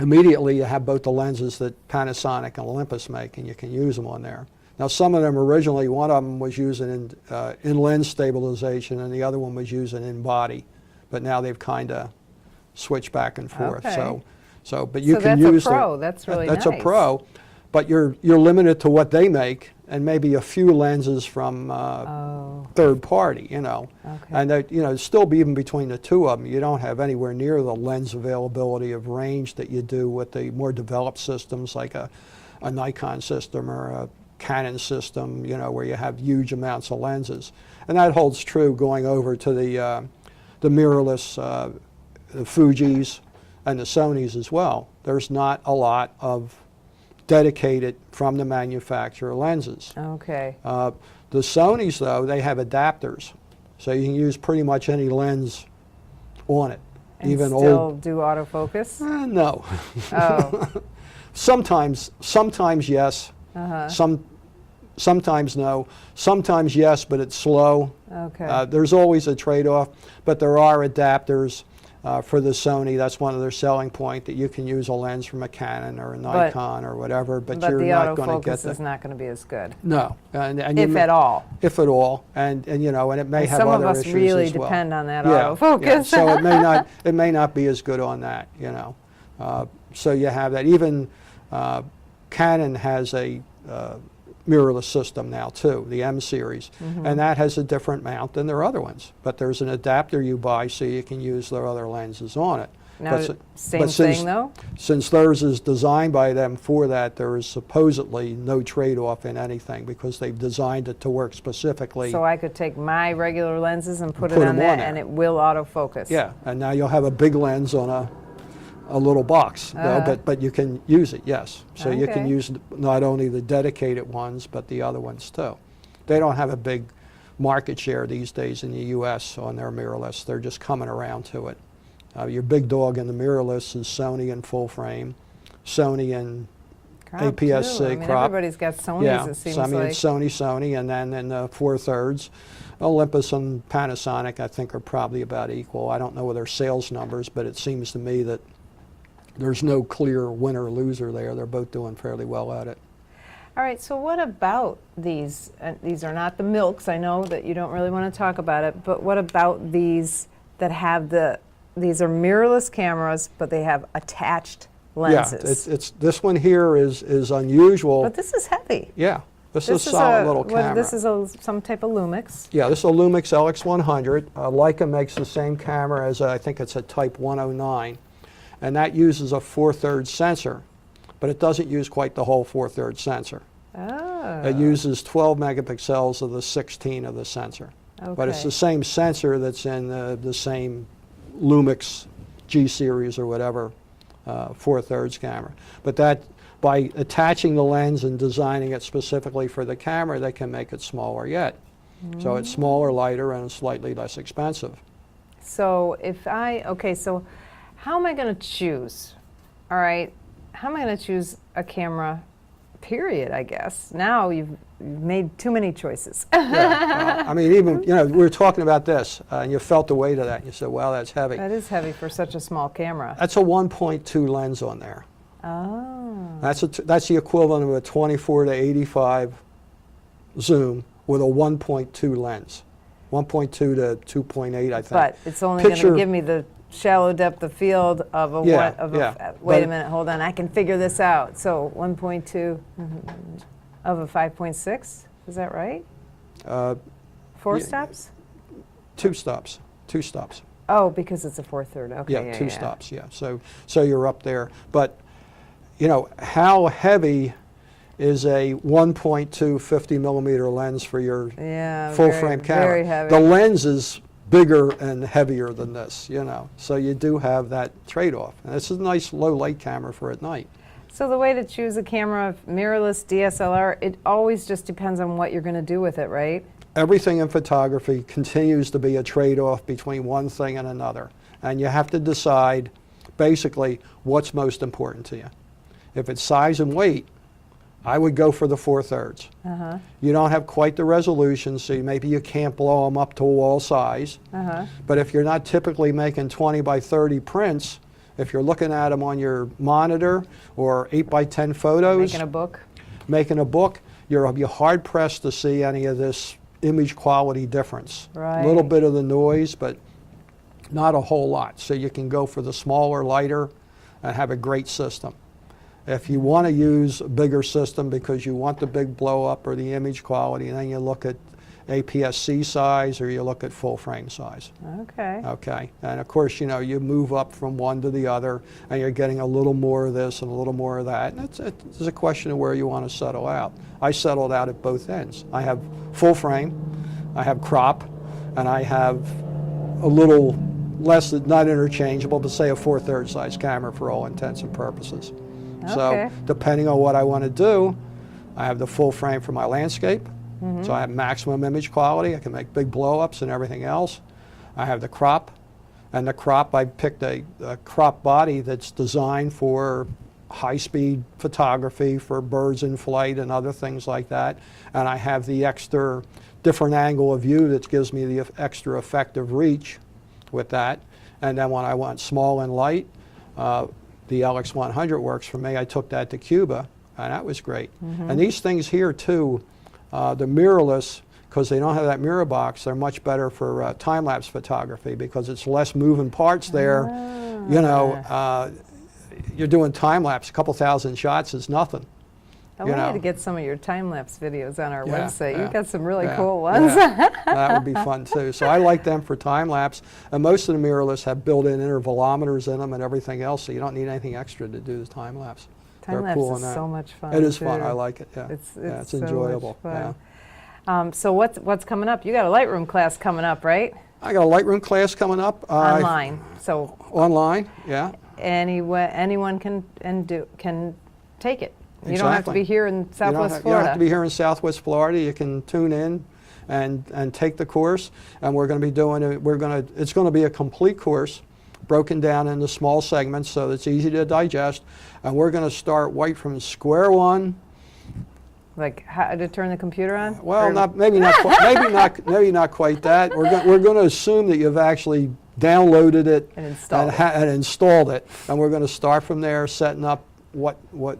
Speaker 2: immediately you have both the lenses that Panasonic and Olympus make, and you can use them on there. Now some of them originally, one of them was using in lens stabilization, and the other one was using in body. But now they've kind of switched back and forth.
Speaker 1: Okay.
Speaker 2: But you
Speaker 1: So
Speaker 2: can
Speaker 1: that's a
Speaker 2: use
Speaker 1: pro. That's really
Speaker 2: that's
Speaker 1: nice.
Speaker 2: a pro, but you're limited to what they make and maybe a few lenses from
Speaker 1: Oh,
Speaker 2: third party. You know,
Speaker 1: okay.
Speaker 2: and that, you know, still even between the two of them, you don't have anywhere near the lens availability of range that you do with the more developed systems like a Nikon system or a Canon system. You know, where you have huge amounts of lenses, and that holds true going over to the mirrorless, the Fujis and the Sonys as well. There's not a lot of dedicated from the manufacturer lenses.
Speaker 1: Okay.
Speaker 2: The Sonys, though, they have adapters, so you can use pretty much any lens on it.
Speaker 1: And
Speaker 2: even
Speaker 1: still
Speaker 2: old.
Speaker 1: do autofocus?
Speaker 2: No.
Speaker 1: Oh.
Speaker 2: Sometimes yes.
Speaker 1: Uh-huh.
Speaker 2: Sometimes no. Sometimes yes, but it's slow.
Speaker 1: Okay.
Speaker 2: There's always a trade-off, but there are adapters for the Sony. That's one of their selling point, that you can use a lens from a Canon or a Nikon or whatever, but you're
Speaker 1: the
Speaker 2: not going to get
Speaker 1: autofocus is not going to be as good,
Speaker 2: no, and
Speaker 1: if at all.
Speaker 2: if at all, and you know, and it may
Speaker 1: And
Speaker 2: have
Speaker 1: some
Speaker 2: other
Speaker 1: of us
Speaker 2: issues
Speaker 1: really
Speaker 2: as well.
Speaker 1: depend on that
Speaker 2: Yeah,
Speaker 1: autofocus.
Speaker 2: yeah. So it may not be as good on that, you know. So you have that. Even Canon has a mirrorless system now too, the M series, and that has a different mount than their other ones. But there's an adapter you buy so you can use their other lenses on it.
Speaker 1: Now,
Speaker 2: But
Speaker 1: same
Speaker 2: since,
Speaker 1: thing though?
Speaker 2: Since theirs is designed by them for that, there is supposedly no trade-off in anything because they've designed it to work specifically.
Speaker 1: So I could take my regular lenses and put it
Speaker 2: Put
Speaker 1: on
Speaker 2: 'em
Speaker 1: that
Speaker 2: on there.
Speaker 1: and it will autofocus?
Speaker 2: Yeah, and now you'll have a big lens on a little box, but you can use it, yes. So you can
Speaker 1: Okay.
Speaker 2: use not only the dedicated ones, but the other ones too. They don't have a big market share these days in the US on their mirrorless. They're just coming around to it. Your big dog in the mirrorless is Sony in full frame, Sony in
Speaker 1: Crop
Speaker 2: APS-C
Speaker 1: too. I mean,
Speaker 2: crop.
Speaker 1: everybody's got Sonys,
Speaker 2: Yeah,
Speaker 1: it seems
Speaker 2: so I mean
Speaker 1: like.
Speaker 2: it's Sony, and then in the 4/3, Olympus and Panasonic I think are probably about equal. I don't know their sales numbers, but it seems to me that there's no clear winner loser there. They're both doing fairly well at it.
Speaker 1: All right, so what about these? These are not the milks. I know that you don't really want to talk about it, but what about these that have these are mirrorless cameras, but they have attached lenses?
Speaker 2: Yeah, it's this one here is unusual.
Speaker 1: But this is heavy.
Speaker 2: Yeah, this is a solid little camera.
Speaker 1: This is some type of Lumix.
Speaker 2: Yeah, this is a Lumix LX100. Leica makes the same camera as I think it's a Type 109, and that uses a 4/3 sensor, but it doesn't use quite the whole 4/3 sensor.
Speaker 1: Oh.
Speaker 2: It uses 12 megapixels of the 16 of the sensor. But it's
Speaker 1: Okay.
Speaker 2: the same sensor that's in the same Lumix G series or whatever 4/3 camera. But that by attaching the lens and designing it specifically for the camera, they can make it smaller yet. So it's smaller, lighter, and slightly less expensive.
Speaker 1: So so how am I going to choose? All right, how am I going to choose a camera? Period, I guess. Now you've made too many choices.
Speaker 2: Yeah, I mean, even, we were talking about this, and you felt the weight of that. You said, wow, that's heavy.
Speaker 1: That is heavy for such a small camera.
Speaker 2: That's a 1.2 lens on there.
Speaker 1: Oh.
Speaker 2: That's the equivalent of a 24 to 85 zoom with a 1.2 lens. 1.2 to 2.8, I think.
Speaker 1: But it's only going to
Speaker 2: Picture-
Speaker 1: give me the shallow depth of field of a
Speaker 2: Yeah,
Speaker 1: what?
Speaker 2: yeah.
Speaker 1: Wait a
Speaker 2: But-
Speaker 1: minute, hold on. I can figure this out. So 1.2 of a 5.6. Is that right? Four
Speaker 2: yeah.
Speaker 1: stops?
Speaker 2: Two stops.
Speaker 1: Oh, because it's a 4/3. Okay.
Speaker 2: Yeah, two stops, yeah. So you're up there. But, how heavy is a 1.2 50 millimeter lens for your
Speaker 1: Yeah.
Speaker 2: full
Speaker 1: very,
Speaker 2: frame camera?
Speaker 1: Very heavy.
Speaker 2: The lens is bigger and heavier than this, So you do have that trade-off. And this is a nice low light camera for at night.
Speaker 1: So the way to choose a camera, mirrorless, DSLR, it always just depends on what you're going to do with it, right?
Speaker 2: Everything in photography continues to be a trade-off between one thing and another. And you have to decide basically what's most important to you. If it's size and weight, I would go for the 4/3.
Speaker 1: Uh-huh.
Speaker 2: You don't have quite the resolution, so maybe you can't blow them up to wall size.
Speaker 1: Uh-huh.
Speaker 2: But if you're not typically making 20 by 30 prints, if you're looking at them on your monitor or 8 by 10 photos,
Speaker 1: Making a book.
Speaker 2: you'll be hard pressed to see any of this image quality difference.
Speaker 1: Right.
Speaker 2: A little bit of the noise, but not a whole lot. So you can go for the smaller, lighter, and have a great system. If you want to use a bigger system because you want the big blow up or the image quality, then you look at APS-C size or you look at full frame size.
Speaker 1: Okay.
Speaker 2: Okay, and of course, you move up from one to the other, and you're getting a little more of this and a little more of that. And it's a question of where you want to settle out. I settled out at both ends. I have full frame, I have crop, and I have a little less, not interchangeable, but say a 4/3 size camera for all intents and purposes.
Speaker 1: Okay.
Speaker 2: So depending on what I want to do, I have the full frame for my landscape. So I have maximum image quality. I can make big blow-ups and everything else. I have the crop. And the crop, I picked a crop body that's designed for high-speed photography, for birds in flight and other things like that. And I have the extra different angle of view that gives me the extra effective reach with that. And then when I want small and light, the LX100 works for me. I took that to Cuba, and that was great. And these things here, too, the mirrorless, because they don't have that mirror box, they're much better for time-lapse photography because it's less moving parts there. you're doing time lapse. A couple thousand shots is nothing.
Speaker 1: I
Speaker 2: you
Speaker 1: want
Speaker 2: know.
Speaker 1: you to get some of your time-lapse videos on our
Speaker 2: Yeah,
Speaker 1: website.
Speaker 2: yeah,
Speaker 1: You've got some really
Speaker 2: yeah,
Speaker 1: cool ones.
Speaker 2: yeah. That would be fun too. So I like them for time lapse. And most of the mirrorless have built-in intervalometers in them and everything else, so you don't need anything extra to do the time lapse.
Speaker 1: Time-lapse
Speaker 2: cool
Speaker 1: is
Speaker 2: in that.
Speaker 1: so much fun.
Speaker 2: It is
Speaker 1: too.
Speaker 2: fun. I like it. Yeah,
Speaker 1: It's
Speaker 2: it's
Speaker 1: so much
Speaker 2: enjoyable.
Speaker 1: fun.
Speaker 2: Yeah.
Speaker 1: So what's coming up? You got a Lightroom class coming up, right?
Speaker 2: I got a Lightroom class coming up.
Speaker 1: Online. So
Speaker 2: Online, yeah.
Speaker 1: anyone can take it. You don't have to
Speaker 2: Exactly.
Speaker 1: be here in Southwest
Speaker 2: You
Speaker 1: Florida.
Speaker 2: don't have to be here in Southwest Florida. You can tune in and take the course. And we're going to be doing it. It's going to be a complete course, broken down into small segments so that it's easy to digest. And we're going to start right from square one.
Speaker 1: Like how to turn the computer on?
Speaker 2: Well,
Speaker 1: Or-
Speaker 2: maybe not quite that. We're going to assume that you've actually downloaded it
Speaker 1: And installed it.
Speaker 2: and installed it. And we're going to start from there, setting up what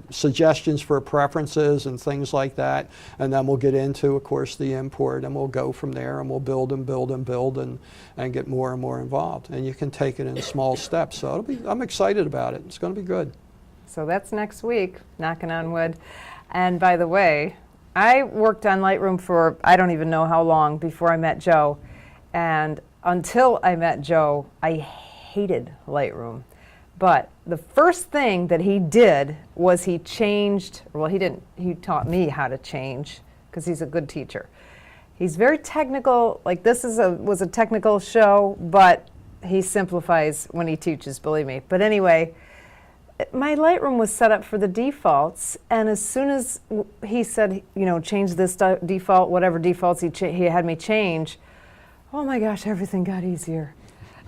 Speaker 2: suggestions for preferences and things like that, and then we'll get into, of course, the import, and we'll go from there, and we'll build and build and build and get more and more involved. And you can take it in small steps. So I'm excited about it. It's going to be good.
Speaker 1: So that's next week, knocking on wood. And by the way, I worked on Lightroom for I don't even know how long before I met Joe. And until I met Joe, I hated Lightroom. But the first thing that he did was he changed, well, he didn't, he taught me how to change because he's a good teacher. He's very technical, like this was a technical show, but he simplifies when he teaches, believe me. But anyway, my Lightroom was set up for the defaults, and as soon as he said, change this default, whatever defaults he had me change, oh my gosh, everything got easier.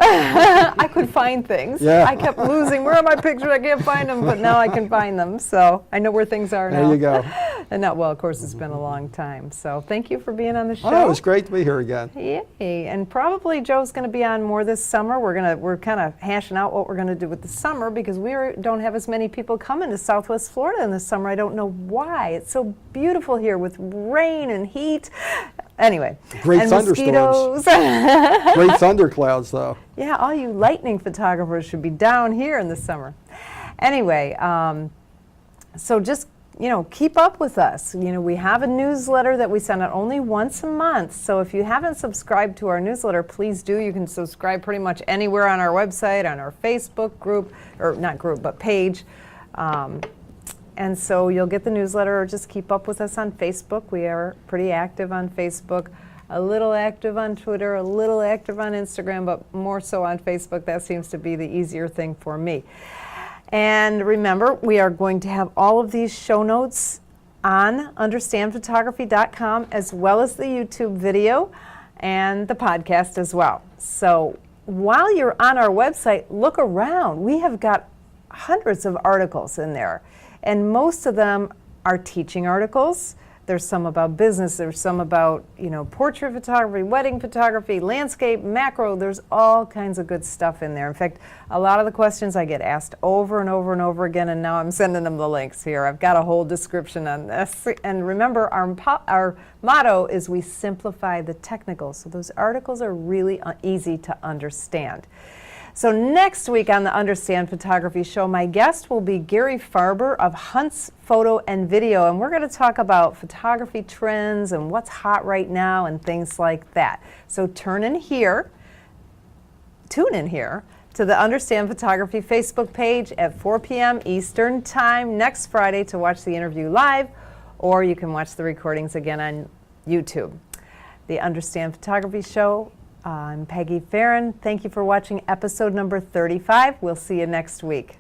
Speaker 1: I could find things.
Speaker 2: Yeah.
Speaker 1: I kept losing. Where are my pictures? I can't find them, but now I can find them. So I know where things are now.
Speaker 2: There you go.
Speaker 1: And well, of course, it's been a long time. So thank you for being on the show.
Speaker 2: Oh, it was great to be here again.
Speaker 1: Yay. And probably Joe's going to be on more this summer. We're kind of hashing out what we're going to do with the summer because we don't have as many people coming to Southwest Florida in the summer. I don't know why. It's so beautiful here with rain and heat. Anyway,
Speaker 2: Great
Speaker 1: and
Speaker 2: thunderstorms.
Speaker 1: mosquitoes.
Speaker 2: Great thunderclouds, though.
Speaker 1: Yeah, all you lightning photographers should be down here in the summer. Anyway, so just, keep up with us. We have a newsletter that we send out only once a month. So if you haven't subscribed to our newsletter, please do. You can subscribe pretty much anywhere on our website, on our Facebook group, or not group, but page. And so you'll get the newsletter, or just keep up with us on Facebook. We are pretty active on Facebook, a little active on Twitter, a little active on Instagram, but more so on Facebook. That seems to be the easier thing for me. And remember, we are going to have all of these show notes on understandphotography.com, as well as the YouTube video and the podcast as well. So while you're on our website, look around. We have got hundreds of articles in there. And most of them are teaching articles. There's some about business. There's some about, portrait photography, wedding photography, landscape, macro. There's all kinds of good stuff in there. In fact, a lot of the questions I get asked over and over and over again, and now I'm sending them the links here. I've got a whole description on this. And remember, our motto is we simplify the technical. So those articles are really easy to understand. So next week on the Understand Photography Show, my guest will be Gary Farber of Hunt's Photo and Video, and we're going to talk about photography trends and what's hot right now and things like that. So tune in here to the Understand Photography Facebook page at 4 p.m. Eastern Time next Friday to watch the interview live, or you can watch the recordings again on YouTube. The Understand Photography Show. I'm Peggy Farren. Thank you for watching episode number 35. We'll see you next week.